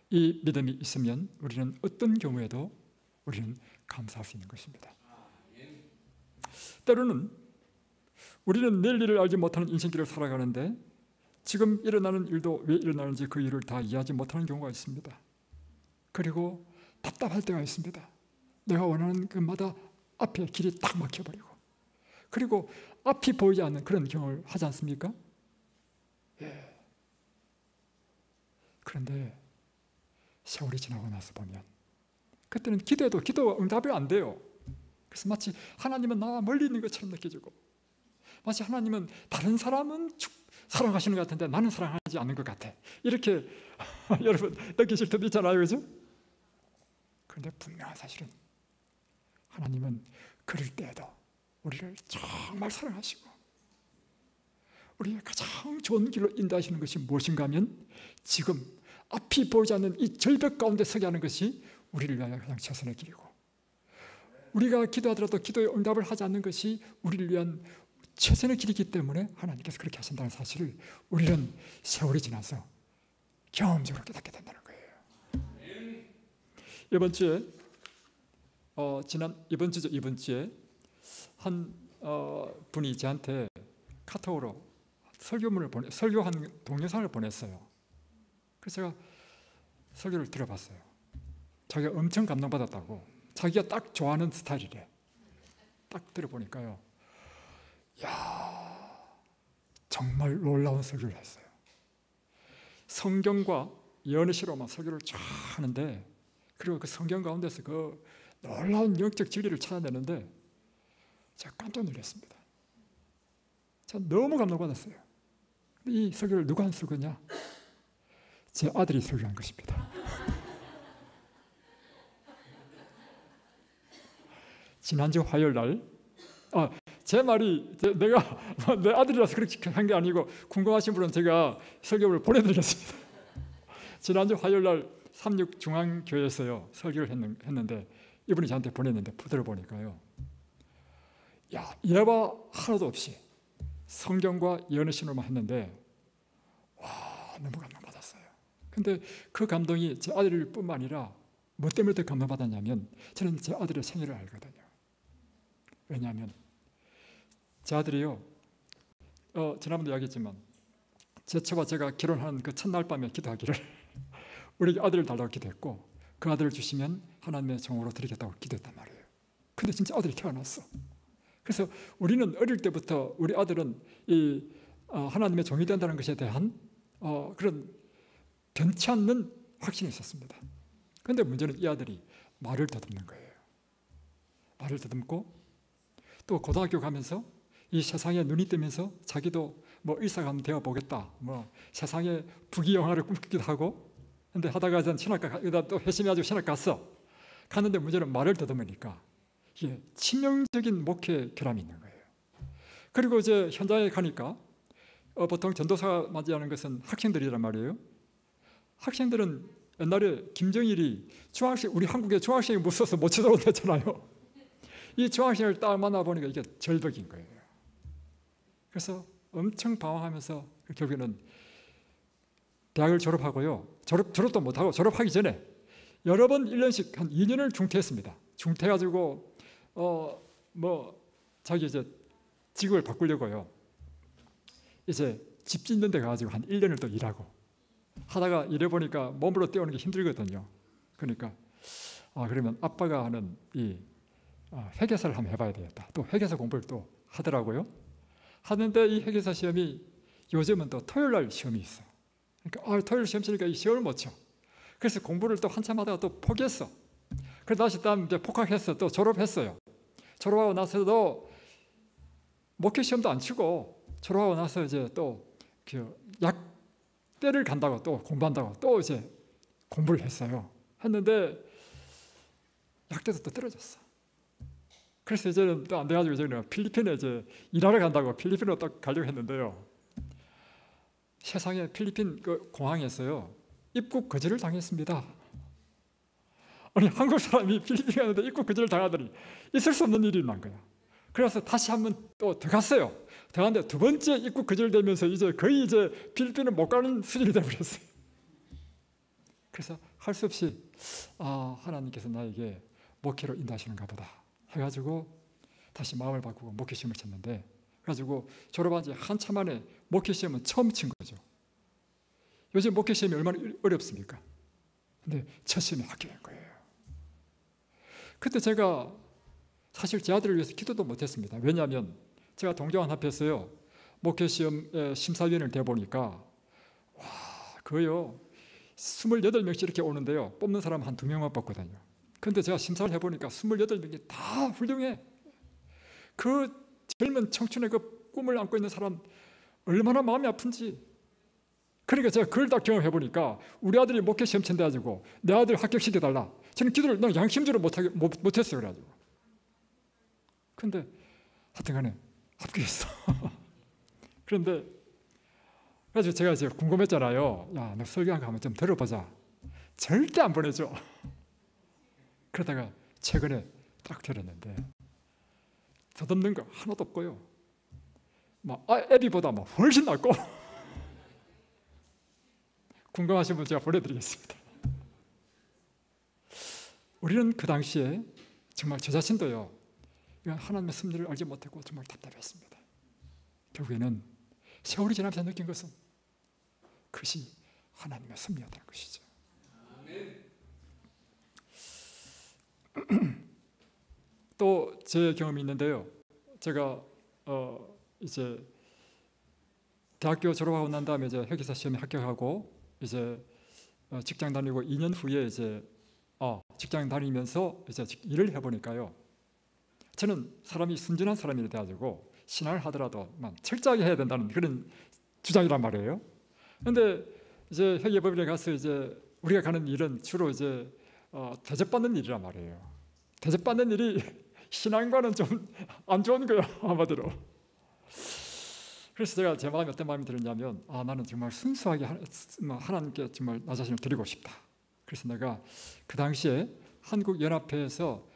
이 믿음이 있으면 우리는 어떤 경우에도 우리는 감사할 수 있는 것입니다. 때로는 우리는 내일 일을 알지 못하는 인생길을 살아가는데 지금 일어나는 일도 왜 일어나는지 그 이유를 다 이해하지 못하는 경우가 있습니다. 그리고 답답할 때가 있습니다. 내가 원하는 것마다 앞에 길이 딱 막혀버리고, 그리고 앞이 보이지 않는 그런 경험을 하지 않습니까? 예. 그런데 세월이 지나고 나서 보면 그때는 기도해도 기도가 응답이 안 돼요. 그래서 마치 하나님은 나와 멀리 있는 것처럼 느껴지고, 마치 하나님은 다른 사람은 사랑하시는 것 같은데 나는 사랑하지 않는 것 같아, 이렇게 여러분 느끼실 때도 있잖아요, 그죠? 그런데 분명한 사실은 하나님은 그럴 때에도 우리를 정말 사랑하시고 우리의 가장 좋은 길로 인도하시는 것이 무엇인가 하면 지금 앞이 보이지 않는 이 절벽 가운데 서게 하는 것이 우리를 위하여 가장 최선의 길이고, 우리가 기도하더라도 기도에 응답을 하지 않는 것이 우리를 위한 최선의 길이기 때문에 하나님께서 그렇게 하신다는 사실을 우리는 세월이 지나서 경험적으로 깨닫게 된다는 거예요. 이번 주에 이번 주에 한 분이 저한테 카톡으로 설교한 동영상을 보냈어요. 그래서 제가 설교를 들어봤어요. 자기가 엄청 감동받았다고, 자기가 딱 좋아하는 스타일이래. 딱 들어보니까요, 야, 정말 놀라운 설교를 했어요. 성경과 예언의시로만 설교를 쫙 하는데, 그리고 그 성경 가운데서 그 놀라운 영적 진리를 찾아내는데 제가 깜짝 놀랐습니다. 제가 너무 감동받았어요. 이 설교를 누가 한 설교냐? 제 아들이 설교한 것입니다. 지난주 화요일 날, 제 말이 내가 내 아들이라서 그렇게 한 게 아니고, 궁금하신 분은 제가 설교를 보내드렸습니다. 지난주 화요일 날 삼육중앙교회에서요 설교를 했는데, 이분이 저한테 보냈는데 들어보니까요, 야, 예화 하나도 없이 성경과 예언의 신호만 했는데, 와, 너무 감동받았어요. 근데 그 감동이 제 아들일 뿐만 아니라 뭐 때문에 더 감동받았냐면, 저는 제 아들의 생일을 알거든요. 왜냐하면 제 아들이요, 지난번도 이야기했지만 제처와 제가 결혼한 그 첫날 밤에 기도하기를 우리 아들을 달라고 기도했고, 그 아들을 주시면 하나님의 종으로 드리겠다고 기도했단 말이에요. 근데 진짜 아들이 태어났어. 그래서 우리는 어릴 때부터 우리 아들은 이 하나님의 종이 된다는 것에 대한 그런 변치 않는 확신이 있었습니다. 그런데 문제는 이 아들이 말을 더듬는 거예요. 말을 더듬고, 또 고등학교 가면서 이 세상에 눈이 뜨면서 자기도 뭐 의사가 되어 보겠다, 뭐 세상에 부귀영화를 꿈꾸기도 하고, 근데 하다가 전 신학과 또 회심해가지고 신학 갔는데 문제는 말을 더듬으니까 이게 치명적인 목회 결함이 있는 거예요. 그리고 이제 현장에 가니까 보통 전도사가 맞이하는 것은 학생들이란 말이에요. 학생들은 옛날에 김정일이 우리 한국에 중학생이 무서워서 못 쳐들어온다 했잖아요. 이 중학생을 딱 만나보니까 이게 절벽인 거예요. 그래서 엄청 방황하면서 결국에는 대학을 졸업하고요, 졸업도 못하고 졸업하기 전에 여러 번 1년씩 한 2년을 중퇴했습니다. 중퇴해가지고 자기 이제 직업을 바꾸려고요, 이제 집 짓는 데 가가지고 한 1년을 또 일하고 하다가 일해보니까 몸으로 떼우는 게 힘들거든요. 그러니까 그러면 아빠가 하는 이 회계사를 한번 해봐야 되겠다. 또 회계사 공부를 또 하더라고요. 하는데 이 회계사 시험이 요즘은 또 토요일 날 시험이 있어. 그러니까 토요일 시험 치니까 이 시험을 못 쳐. 그래서 공부를 또 한참 하다가 또 포기했어. 그래서 다시 이제 복학했어. 또 졸업했어요. 졸업하고 나서도 목회 시험도 안 치고, 졸업하고 나서 이제 또 약대를 간다고 또 공부한다고 또 이제 공부를 했어요. 했는데 약대도 또 떨어졌어. 그래서 이제는 또 안 돼가지고 이제는 필리핀에 이제 일하러 간다고 필리핀으로 딱 가려고 했는데요, 세상에 필리핀 그 공항에서요 입국 거절을 당했습니다. 아니, 한국 사람이 필리핀 가는데 입국 거절을 당하더니 있을 수 없는 일이 난 거야. 그래서 다시 한번 또 더 갔어요. 더 갔는데 두 번째 입국 거절되면서 이제 거의 이제 필리핀을 못 가는 수준이 되어버렸어요. 그래서 할 수 없이 하나님께서 나에게 목회로 인도하시는가 보다 해가지고 다시 마음을 바꾸고 목회 시험을 쳤는데, 그래가지고 졸업한 지 한참 만에 목회 시험은 처음 친 거죠. 요즘 목회 시험이 얼마나 어렵습니까? 근데 첫 시험에 합격한 거예요. 그때 제가 사실 제 아들을 위해서 기도도 못했습니다. 왜냐하면 제가 동경한 앞에서요 목회 시험 심사위원을 돼보니까 그거요 28명씩 이렇게 오는데요, 뽑는 사람 한 2명만 뽑거든요. 근데 제가 심사를 해보니까 28명이 다 훌륭해. 그 젊은 청춘의 그 꿈을 안고 있는 사람 얼마나 마음이 아픈지. 그러니까 제가 그걸 다 경험해보니까 우리 아들이 목회 시험 친다 가지고 내 아들 합격시켜달라, 저는 기도를 너무 양심적으로 못했어요. 그래가지고 근데 하여튼 간에 합격했어. 그런데 그래서 제가 이제 궁금했잖아요. 야, 너 설교 한번 좀 들어보자. 절대 안 보내줘. 그러다가 최근에 딱 들었는데 더듬는 거 하나도 없고요. 애비보다 훨씬 낫고. 궁금하신 분 제가 보내드리겠습니다. 우리는 그 당시에 정말 저 자신도요, 하나님의 섭리를 알지 못했고 정말 답답했습니다. 결국에는 세월이 지나면서 느낀 것은 그것이 하나님의 섭리였다는 것이죠. 또 제 경험이 있는데요. 제가 이제 대학교 졸업하고 난 다음에 이제 회계사 시험에 합격하고 이제 직장 다니고 2년 후에 이제 직장 다니면서 이제 일을 해보니까요. 저는 사람이 순진한 사람이 돼가지고 신앙을 하더라도 철저하게 해야 된다는 그런 주장이란 말이에요. 그런데 이제 회계법인에 가서 이제 우리가 가는 일은 주로 이제 대접받는 일이란 말이에요. 대접받는 일이 신앙과는 좀 안 좋은 거예요, 한마디로. 그래서 제가 제 마음에 어떤 마음이 들었냐면 나는 정말 순수하게 하나님께 정말 나 자신을 드리고 싶다. 그래서 내가 그 당시에 한국연합회에서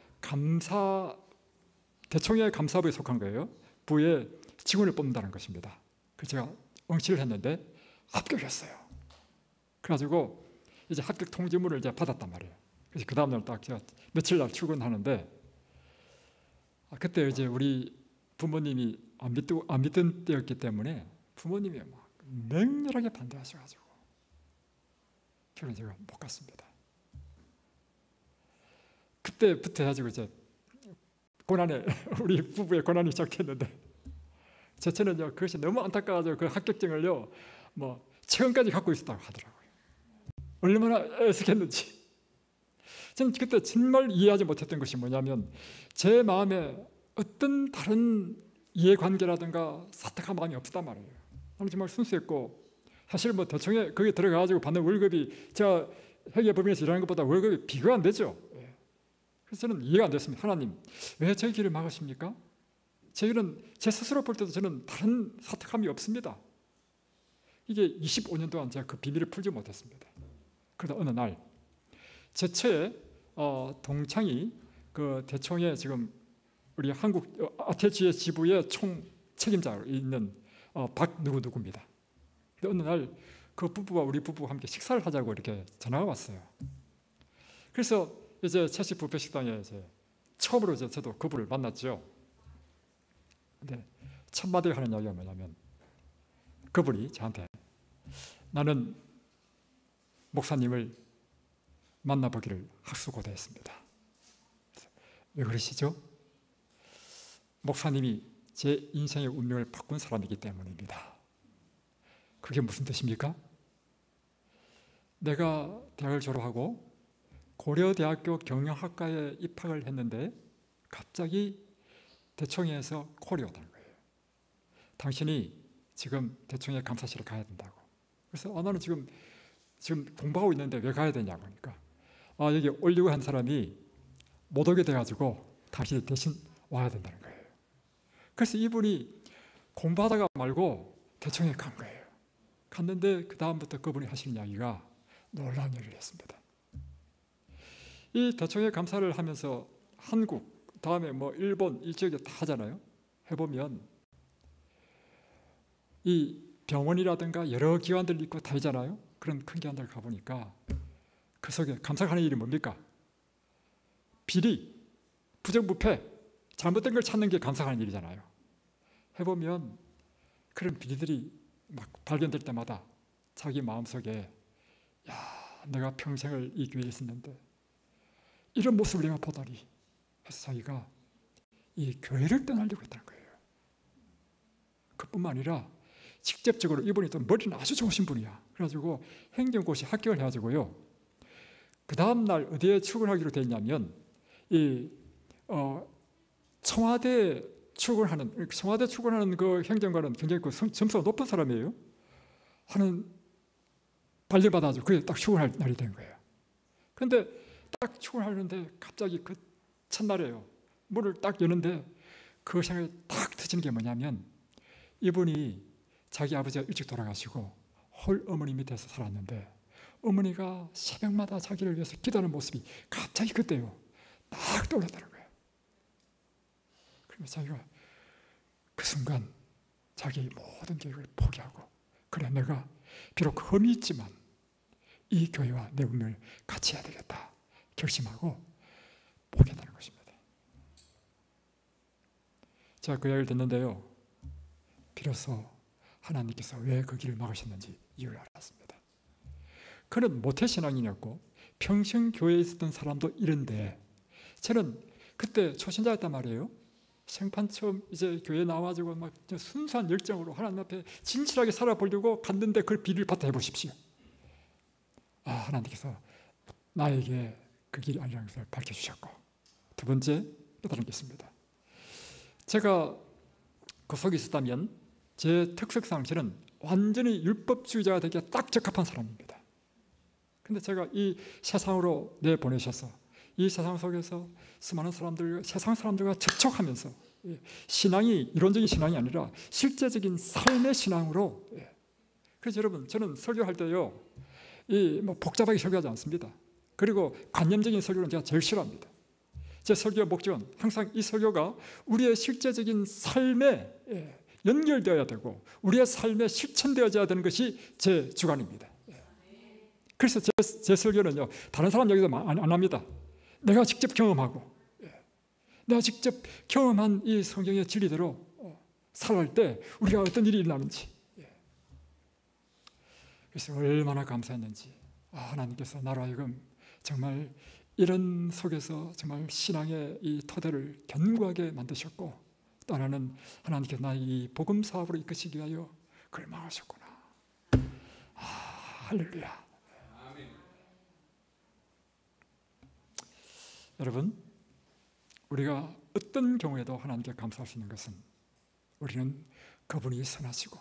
대총회 감사부에 속한 거예요. 부에 직원을 뽑는다는 것입니다. 그래서 제가 응시를 했는데 합격했어요. 그래가지고 이제 합격 통지문을 이제 받았단 말이에요. 그래서 그 다음날 딱 제가 며칠 날 출근하는데 그때 이제 우리 부모님이 안 믿던 때였기 때문에 부모님이 막 맹렬하게 반대하셔가지고 결국 제가 못 갔습니다. 그때부터 해가지고 이제 우리 부부의 고난이 시작했는데 제처는요 그것이 너무 안타까워서 그 합격증을요 최근까지 갖고 있었다고 하더라고요. 얼마나 애석했는지. 저는 그때 정말 이해하지 못했던 것이 뭐냐면 제 마음에 어떤 다른 이해관계라든가 사탁한 마음이 없었단 말이에요. 나는 정말 순수했고 사실 대청에 거기 들어가가지고 받는 월급이 제가 회계법인에서 일하는 것보다 월급이 비교가 안 되죠. 그래서 저는 이해가 안 됐습니다. 하나님, 왜 제 길을 막으십니까? 제 길은 제 스스로 볼 때도 저는 다른 사탁함이 없습니다. 이게 25년 동안 제가 그 비밀을 풀지 못했습니다. 그러다 어느 날 제처에 동창이 그 대총에 지금 우리 한국 아태지의 지부의 총 책임자로 있는 박 누구입니다. 근데 어느 날 그 부부와 우리 부부와 함께 식사를 하자고 이렇게 전화가 왔어요. 그래서 이제 채식 뷔페 식당에 이제 처음으로 이제 저도 그분을 만났죠. 근데 첫 마디가 하는 이야기가 뭐냐면 그분이 저한테 나는 목사님을 만나보기를 학수고대했습니다. 왜 그러시죠? 목사님이 제 인생의 운명을 바꾼 사람이기 때문입니다. 그게 무슨 뜻입니까? 내가 대학을 졸업하고 고려대학교 경영학과에 입학을 했는데 갑자기 대총회에서 콜이 오다는 거예요. 당신이 지금 대총회 감사실에 가야 된다고. 그래서 나는 지금 공부하고 있는데 왜 가야 되냐고 하니까 여기 올리고 한 사람이 못 오게 돼가지고 당신이 대신 와야 된다는 거예요. 그래서 이분이 공부하다가 말고 대총회에 간 거예요. 갔는데 그 다음부터 그분이 하시는 이야기가 놀라운 얘기를 했습니다. 이 대총회 감사를 하면서 한국, 다음에 일본, 일지역에 다 하잖아요. 해보면 이 병원이라든가 여러 기관들 있고 다 있잖아요. 그런 큰 기관들 가보니까 그 속에 감사하는 일이 뭡니까? 비리, 부정부패, 잘못된 걸 찾는 게 감사하는 일이잖아요. 해보면 그런 비리들이 막 발견될 때마다 자기 마음속에 내가 평생을 이 교회에 있었는데 이런 모습을 내가 보다니 해서 자기가 이 교회를 떠나려고 했다는 거예요. 그뿐만 아니라 직접적으로 이분이 또 머리는 아주 좋으신 분이야. 그래가지고 행정고시 합격을 해가지고요. 그 다음날 어디에 출근하기로 됐냐면 청와대 출근하는 그 행정관은 굉장히 그 점수가 높은 사람이에요. 하는 발령받아가지고 그게 딱 출근할 날이 된 거예요. 그런데 딱 출근하는데 갑자기 그 첫날이에요. 문을 딱 여는데 그 생각이 딱 터지는 게 뭐냐면 이분이 자기 아버지가 일찍 돌아가시고 홀 어머니 밑에서 살았는데 어머니가 새벽마다 자기를 위해서 기도하는 모습이 갑자기 그때요 딱 떠오르더라고요. 그러면서 자기가 그 순간 자기의 모든 계획을 포기하고 그래 내가 비록 흠이 있지만 이 교회와 내 운명을 같이 해야 되겠다 결심하고 포기했다는 것입니다. 제가 그 이야기를 듣는데요 비로소 하나님께서 왜 그 길을 막으셨는지 이유를 알았습니다. 그는 모태신앙인이었고 평생 교회에 있었던 사람도 이런데 저는 그때 초신자였단 말이에요. 생판 처음 이제 교회에 나와가지고 막 순수한 열정으로 하나님 앞에 진실하게 살아보려고 갔는데 그걸 비를 받아 해보십시오. 하나님께서 나에게 그 길이 아니라는 것을 밝혀주셨고 두 번째 깨달은 게 있습니다. 제가 그 속에 있었다면 제 특성상 저는 완전히 율법주의자가 되기에 딱 적합한 사람입니다. 근데 제가 이 세상으로 내보내셔서 이 세상 속에서 수많은 사람들, 세상 사람들과 접촉하면서 신앙이 이론적인 신앙이 아니라 실제적인 삶의 신앙으로 그래서 여러분 저는 설교할 때요 복잡하게 설교하지 않습니다. 그리고 관념적인 설교는 제가 제일 싫어합니다. 제 설교의 목적은 항상 이 설교가 우리의 실제적인 삶에 연결되어야 되고 우리의 삶에 실천되어져야 되는 것이 제 주관입니다. 그래서 제 설교는요 다른 사람 얘기도 안 합니다. 내가 직접 경험하고 내가 직접 경험한 이 성경의 진리대로 살아갈 때 우리가 어떤 일이 일어나는지 그래서 얼마나 감사했는지 하나님께서 나로 하여금 정말 이런 속에서 정말 신앙의 이 토대를 견고하게 만드셨고 또 하나는 하나님께서 나의 이 복음 사업으로 이끄시기 위하여 그걸 막으셨구나. 할렐루야. 여러분 우리가 어떤 경우에도 하나님께 감사할 수 있는 것은 우리는 그분이 선하시고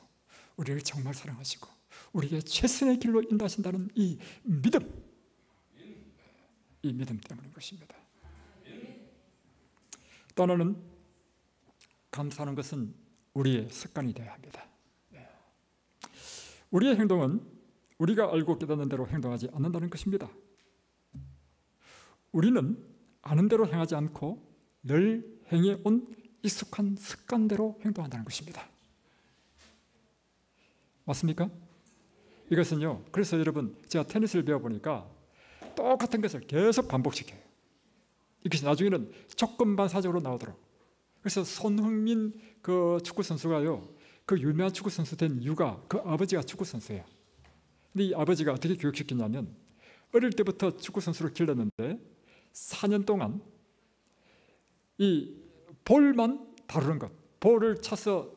우리를 정말 사랑하시고 우리에게 최선의 길로 인도하신다는 이 믿음 때문인 것입니다. 또 하나는 감사하는 것은 우리의 습관이 되어야 합니다. 우리의 행동은 우리가 알고 깨닫는 대로 행동하지 않는다는 것입니다. 우리는 아는 대로 행하지 않고 늘 행해온 익숙한 습관대로 행동한다는 것입니다. 맞습니까? 이것은요 그래서 여러분 제가 테니스를 배워보니까 똑같은 것을 계속 반복시켜요. 이것이 나중에는 조건반사적으로 나오도록. 그래서 손흥민 그 축구 선수가요 그 유명한 축구 선수 된 이유가 그 아버지가 축구 선수예요. 근데 이 아버지가 어떻게 교육시켰냐면 어릴 때부터 축구 선수를 길렀는데 4년 동안 이 볼만 다루는 것, 볼을 차서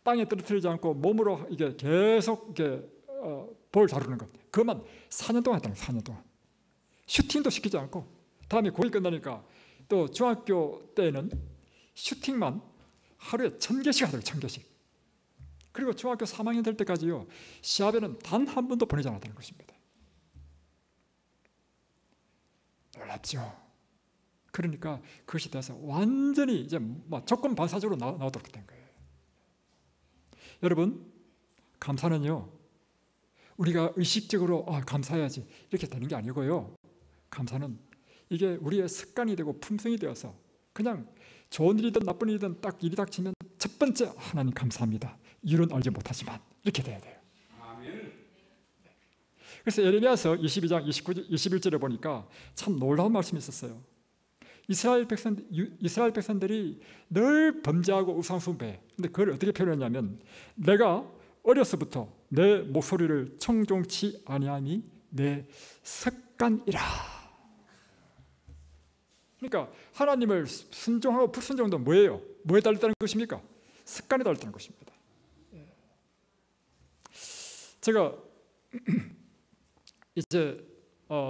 땅에 떨어뜨리지 않고 몸으로 이게 계속 이게 볼 다루는 것, 그것만 4년 동안 했다는 거예요. 4년 동안 슈팅도 시키지 않고 다음에 고2 끝나니까 또 중학교 때는 슈팅만 하루에 1000개씩 하더라고요. 1000개씩. 그리고 중학교 3학년 될 때까지요 시합에는 단 한 번도 보내지 않았다는 것입니다. 놀랍죠. 그러니까 그것이 돼서 완전히 이제 조건 반사적으로 나오도록 된 거예요. 여러분 감사는요 우리가 의식적으로 감사해야지 이렇게 되는 게 아니고요. 감사는 이게 우리의 습관이 되고 품성이 되어서 그냥 좋은 일이든 나쁜 일이든 딱 일이 닥치면 첫 번째 하나님 감사합니다. 이유는 알지 못하지만 이렇게 돼야 돼요. 그래서 예레미야서 22장 21절에 보니까 참 놀라운 말씀이 있었어요. 이스라엘 백성들이 늘 범죄하고 우상숭배. 근데 그걸 어떻게 표현했냐면 내가 어려서부터 내 목소리를 청종치 아니함이 내 습관이라. 그러니까 하나님을 순종하고 불순종도 뭐예요? 뭐에 달렸다는 것입니까? 습관에 달렸다는 것입니다. 제가 이제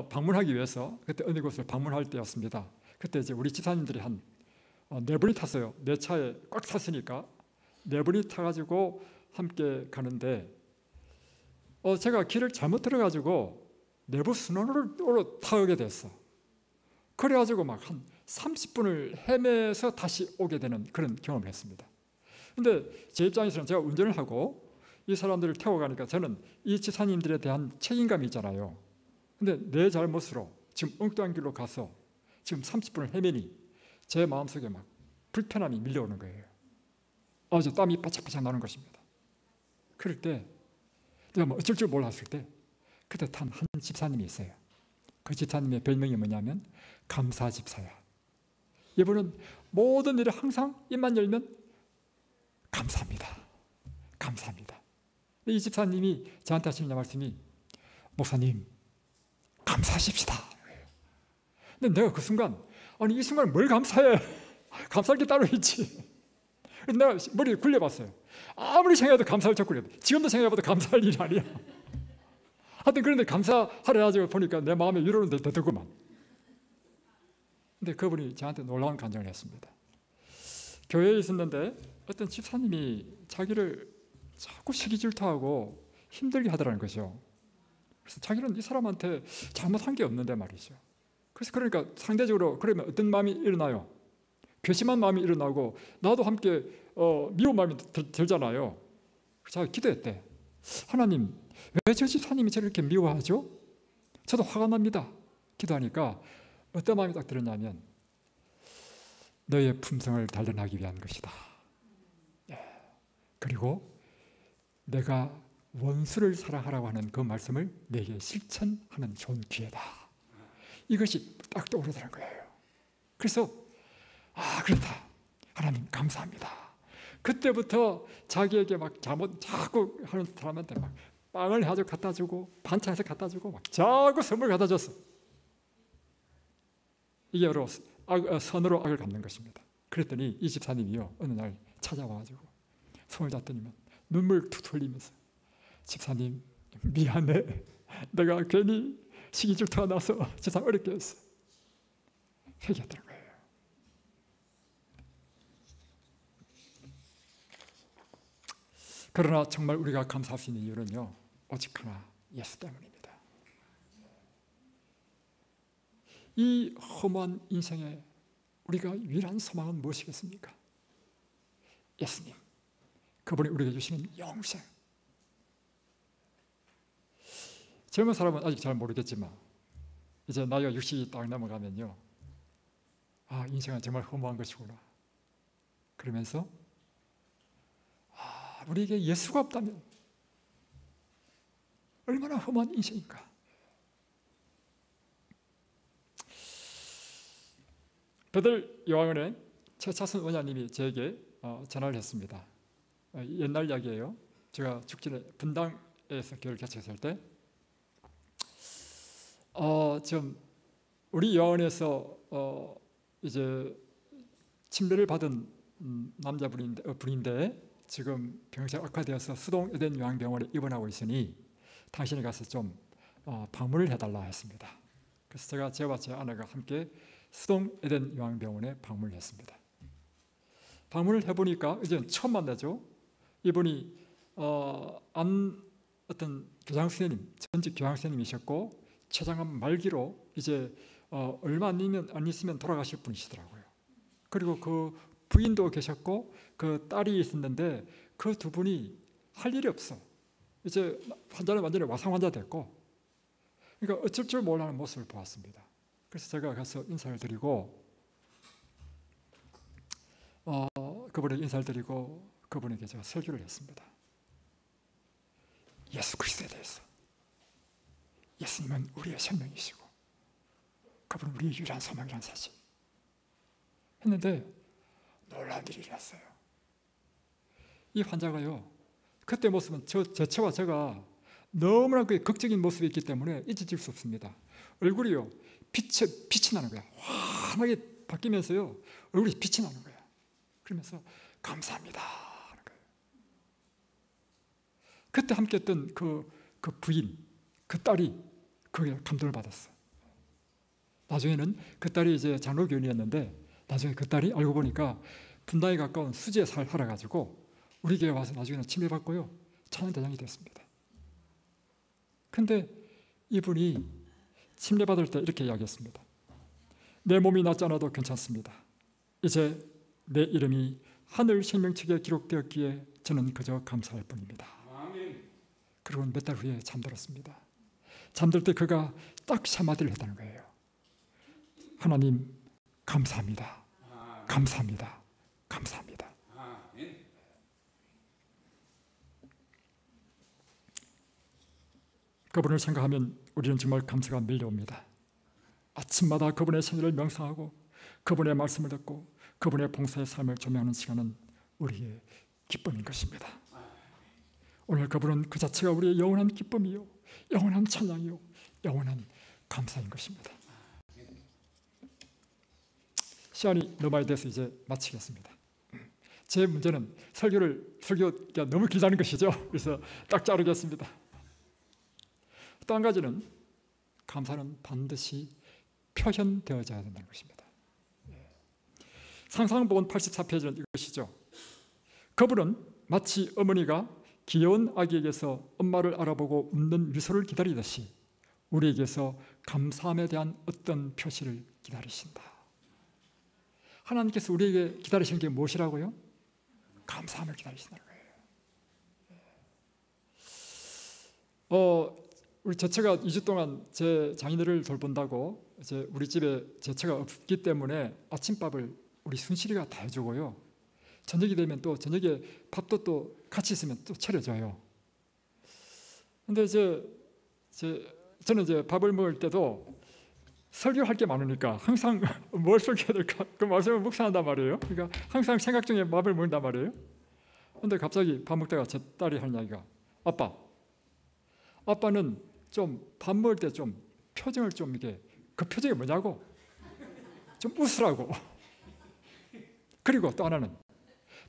방문하기 위해서 그때 어느 곳을 방문할 때였습니다. 그때 이제 우리 집사님들이 한 4분이 탔어요. 내 차에 꽉 탔으니까 4분이 타가지고 함께 가는데 제가 길을 잘못 들어가지고 내부 순환으로 타게 됐어. 그래가지고 막 한 30분을 헤매서 다시 오게 되는 그런 경험을 했습니다. 근데 제 입장에서는 제가 운전을 하고 이 사람들을 태워가니까 저는 이 집사님들에 대한 책임감이 있잖아요. 근데 내 잘못으로 지금 엉뚱한 길로 가서 지금 30분을 헤매니 제 마음속에 막 불편함이 밀려오는 거예요. 아주 땀이 바짝바짝 나는 것입니다. 그럴 때 내가 뭐 어쩔 줄 몰랐을 때 그때 한 집사님이 있어요. 그 집사님의 별명이 뭐냐면 감사 집사야. 이분은 모든 일에 항상 입만 열면 감사합니다. 감사합니다. 이 집사님이 저한테 하시는 말씀이 목사님 감사하십시다. 근데 내가 그 순간 아니 이 순간 뭘 감사해? 감사할 게 따로 있지. 내가 머리를 굴려봤어요. 아무리 생각해도 감사할 척굴려도 지금도 생각해봐도 감사할 일이 아니야. 하여튼 그런데 감사하려 가지고 보니까 내 마음에 위로는 되더구만. 근데 그분이 저한테 놀라운 간증을 했습니다. 교회에 있었는데 어떤 집사님이 자기를 자꾸 시기 질투하고 힘들게 하더라는 거죠. 그래서 자기는 이 사람한테 잘못한 게 없는데 말이죠. 그래서 그러니까 상대적으로 그러면 어떤 마음이 일어나요? 괘씸한 마음이 일어나고 나도 함께 미운 마음이 들잖아요. 그래서 기도했대. 하나님, 왜 저 집사님이 저렇게 미워하죠? 저도 화가 납니다. 기도하니까 어떤 마음이 딱 들었냐면 너의 품성을 단련하기 위한 것이다. 그리고 내가 원수를 사랑하라고 하는 그 말씀을 내게 실천하는 좋은 기회다. 이것이 딱 떠오르더라는 거예요. 그래서 그렇다. 하나님 감사합니다. 그때부터 자기에게 막 잘못 자꾸 하는 사람한테 막 빵을 해가지고 갖다 주고 반찬해서 갖다 주고 막 자꾸 선물 갖다 줬어. 이게 바로 선으로 악을 갚는 것입니다. 그랬더니 이 집사님이요 어느 날 찾아와가지고 손을 잡더니만 눈물 툭 흘리면서 집사님 미안해. 내가 괜히 시기 질투가 나서 세상 어렵게 했어. 회개했다는 거예요. 그러나 정말 우리가 감사할 수 있는 이유는요 오직 하나 예수 때문입니다. 이 험한 인생에 우리가 유일한 소망은 무엇이겠습니까? 예수님. 그분이 우리에게 주시는 영생. 젊은 사람은 아직 잘 모르겠지만 이제 나이가 60이 딱 넘어가면요 인생은 정말 허무한 것이구나. 그러면서 우리에게 예수가 없다면 얼마나 험한 인생인가. 베들 요한의 최차순 원장님이 저에게 전화를 했습니다. 옛날 이야기예요. 제가 죽전에 분당에서 교회를 개척했을 때 지금 우리 요한에서 이제 침례를 받은 분인데 지금 병세 악화되어서 수동 에덴 요양병원에 입원하고 있으니 당신이 가서 좀 방문을 해달라 했습니다. 그래서 저와 제 아내가 함께 수동 에덴 요양병원에 방문을 했습니다. 방문을 해보니까 이제 처음 만나죠. 이분이 어떤 교장 선생님, 전직 교장 선생님이셨고 췌장암 말기로 이제 얼마 안 있으면 돌아가실 분이시더라고요. 그리고 그 부인도 계셨고 그 딸이 있었는데 그 두 분이 할 일이 없어. 이제 환자는 완전히 와상 환자 됐고, 그러니까 어쩔 줄 몰라하는 모습을 보았습니다. 그래서 제가 가서 인사를 드리고 그분에게 인사를 드리고 그분에게 제가 설교를 했습니다. 예수 그리스도에 대해서. 예수님은 우리의 생명이시고 그분은 우리의 유일한 소망이라는 사실 했는데 놀라운 일이 일어났어요. 이 환자가요 그때 모습은 저와 제가 너무나 그 극적인 모습이 있기 때문에 잊어질 수 없습니다. 얼굴이요 빛이 나는 거야. 환하게 바뀌면서요 얼굴이 빛이 나는 거야. 그러면서 감사합니다 하는 거예요. 그때 함께 했던 그 부인, 그 딸이 거기에 감동을 받았어. 나중에는 그 딸이 이제 장로교인이었는데 나중에 그 딸이 알고 보니까 분당에 가까운 수지에 살아가지고 우리 교회 와서 나중에는 침례받고요 찬양대장이 됐습니다. 근데 이분이 침례받을 때 이렇게 이야기했습니다. 내 몸이 낫지 않아도 괜찮습니다. 이제 내 이름이 하늘 생명책에 기록되었기에 저는 그저 감사할 뿐입니다. 아멘. 그리고 몇 달 후에 잠들었습니다. 잠들 때 그가 딱 한마디를 했다는 거예요. 하나님 감사합니다. 감사합니다. 감사합니다. 그분을 생각하면 우리는 정말 감사가 밀려옵니다. 아침마다 그분의 생일을 명상하고 그분의 말씀을 듣고 그분의 봉사의 삶을 조명하는 시간은 우리의 기쁨인 것입니다. 오늘 그분은 그 자체가 우리의 영원한 기쁨이요, 영원한 찬양이요, 영원한 감사인 것입니다. 시간이 너무 많이 돼서 이제 마치겠습니다. 제 문제는 설교가 너무 길다는 것이죠. 그래서 딱 자르겠습니다. 또 한 가지는 감사는 반드시 표현되어져야 된다는 것입니다. 상상복음 84페이지는 이것이죠. 그분은 마치 어머니가 귀여운 아기에게서 엄마를 알아보고 웃는 미소를 기다리듯이 우리에게서 감사함에 대한 어떤 표시를 기다리신다. 하나님께서 우리에게 기다리시는 게 무엇이라고요? 감사함을 기다리신다는 거예요. 우리 제처가 2주 동안 제 장인어른을 돌본다고 이제 우리 집에 제처가 없기 때문에 아침밥을 우리 순실이가 다 해주고요. 저녁이 되면 또 저녁에 밥도 또 같이 있으면 또 차려줘요. 근데 저는 이제 밥을 먹을 때도 설교할 게 많으니까 항상 뭘 설교해야 될까? 그 말씀을 묵상한단 말이에요. 그러니까 항상 생각 중에 밥을 먹는단 말이에요. 근데 갑자기 밥 먹다가 제 딸이 하는 이야기가 아빠는 좀 밥 먹을 때 좀 표정을 좀 이게 그 표정이 뭐냐고 좀 웃으라고. 그리고 또 하나는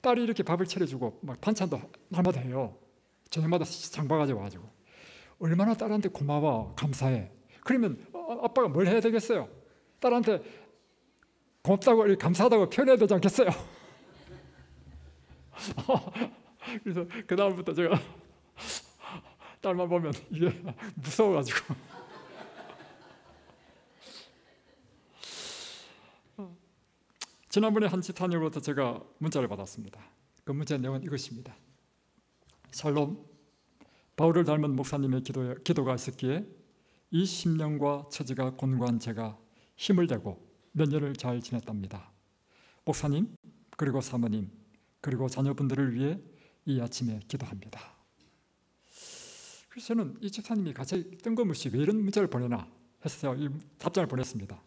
딸이 이렇게 밥을 차려주고 막 반찬도 날마다 해요. 저녁마다 장 봐가지고 와가지고 얼마나 딸한테 고마워 감사해. 그러면 아빠가 뭘 해야 되겠어요? 딸한테 고맙다고 감사하다고 표현해야 되지 않겠어요? 그래서 그 다음부터 제가 딸만 보면 이게 무서워가지고 지난번에 한 집사님으로부터 제가 문자를 받았습니다. 그 문자 내용은 이것입니다. 샬롬, 바울을 닮은 목사님의 기도가 있었기에 이 10년과 처지가 곤고한 제가 힘을 내고 몇 년을 잘 지냈답니다. 목사님, 그리고 사모님, 그리고 자녀분들을 위해 이 아침에 기도합니다. 그래서 저는 이 집사님이 갑자기 뜬금없이 왜 이런 문자를 보내나 해서 이 답장을 보냈습니다.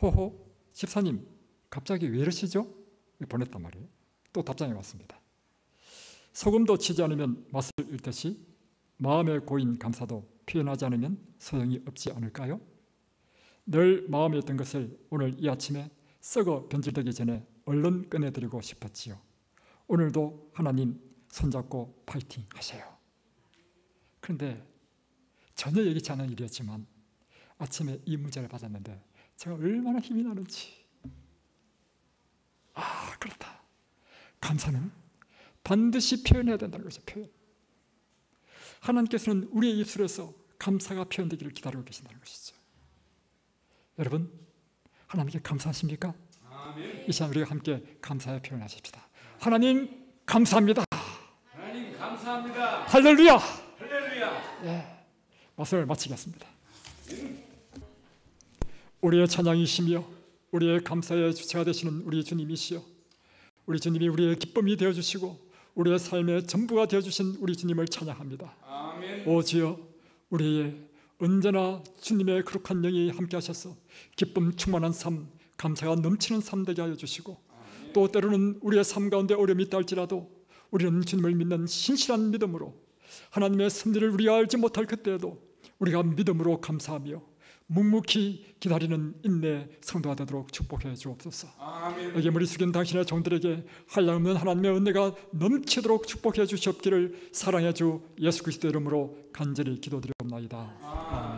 호호, 집사님 갑자기 왜 이러시죠? 보냈단 말이에요. 또 답장이 왔습니다. 소금도 치지 않으면 맛을 잃듯이 마음에 고인 감사도 표현하지 않으면 소용이 없지 않을까요? 늘 마음에 있던 것을 오늘 이 아침에 썩어 변질되기 전에 얼른 꺼내드리고 싶었지요. 오늘도 하나님 손잡고 파이팅 하세요. 그런데 전혀 예기치 않은 일이었지만 아침에 이 문자를 받았는데 제가 얼마나 힘이 나는지. 그렇다. 감사는 반드시 표현해야 된다는 것이죠. 표현. 하나님께서는 우리의 입술에서 감사가 표현되기를 기다리고 계신다는 것이죠. 여러분, 하나님께 감사하십니까? 아멘. 이 시간 우리가 함께 감사의 표현하십시다. 하나님 감사합니다. 하나님 감사합니다. 할렐루야. 할렐루야. 예, 말씀을 마치겠습니다. 우리의 찬양이시며 우리의 감사의 주체가 되시는 우리 주님이시여, 우리 주님이 우리의 기쁨이 되어주시고 우리의 삶의 전부가 되어주신 우리 주님을 찬양합니다. 아멘. 오 주여, 우리의 언제나 주님의 거룩한 영이 함께 하셔서 기쁨 충만한 삶, 감사가 넘치는 삶 되게 하여 주시고, 또 때로는 우리의 삶 가운데 어려움이 있다 할지라도 우리는 주님을 믿는 신실한 믿음으로 하나님의 섭리를 우리가 알지 못할 그때에도 우리가 믿음으로 감사하며 묵묵히 기다리는 인내 성도가 되도록 축복해 주옵소서. 아멘. 여기 머리 숙인 당신의 종들에게 한량없는 하나님의 은혜가 넘치도록 축복해 주시옵기를 사랑해 주 예수 그리스도 이름으로 간절히 기도드리옵나이다. 아멘.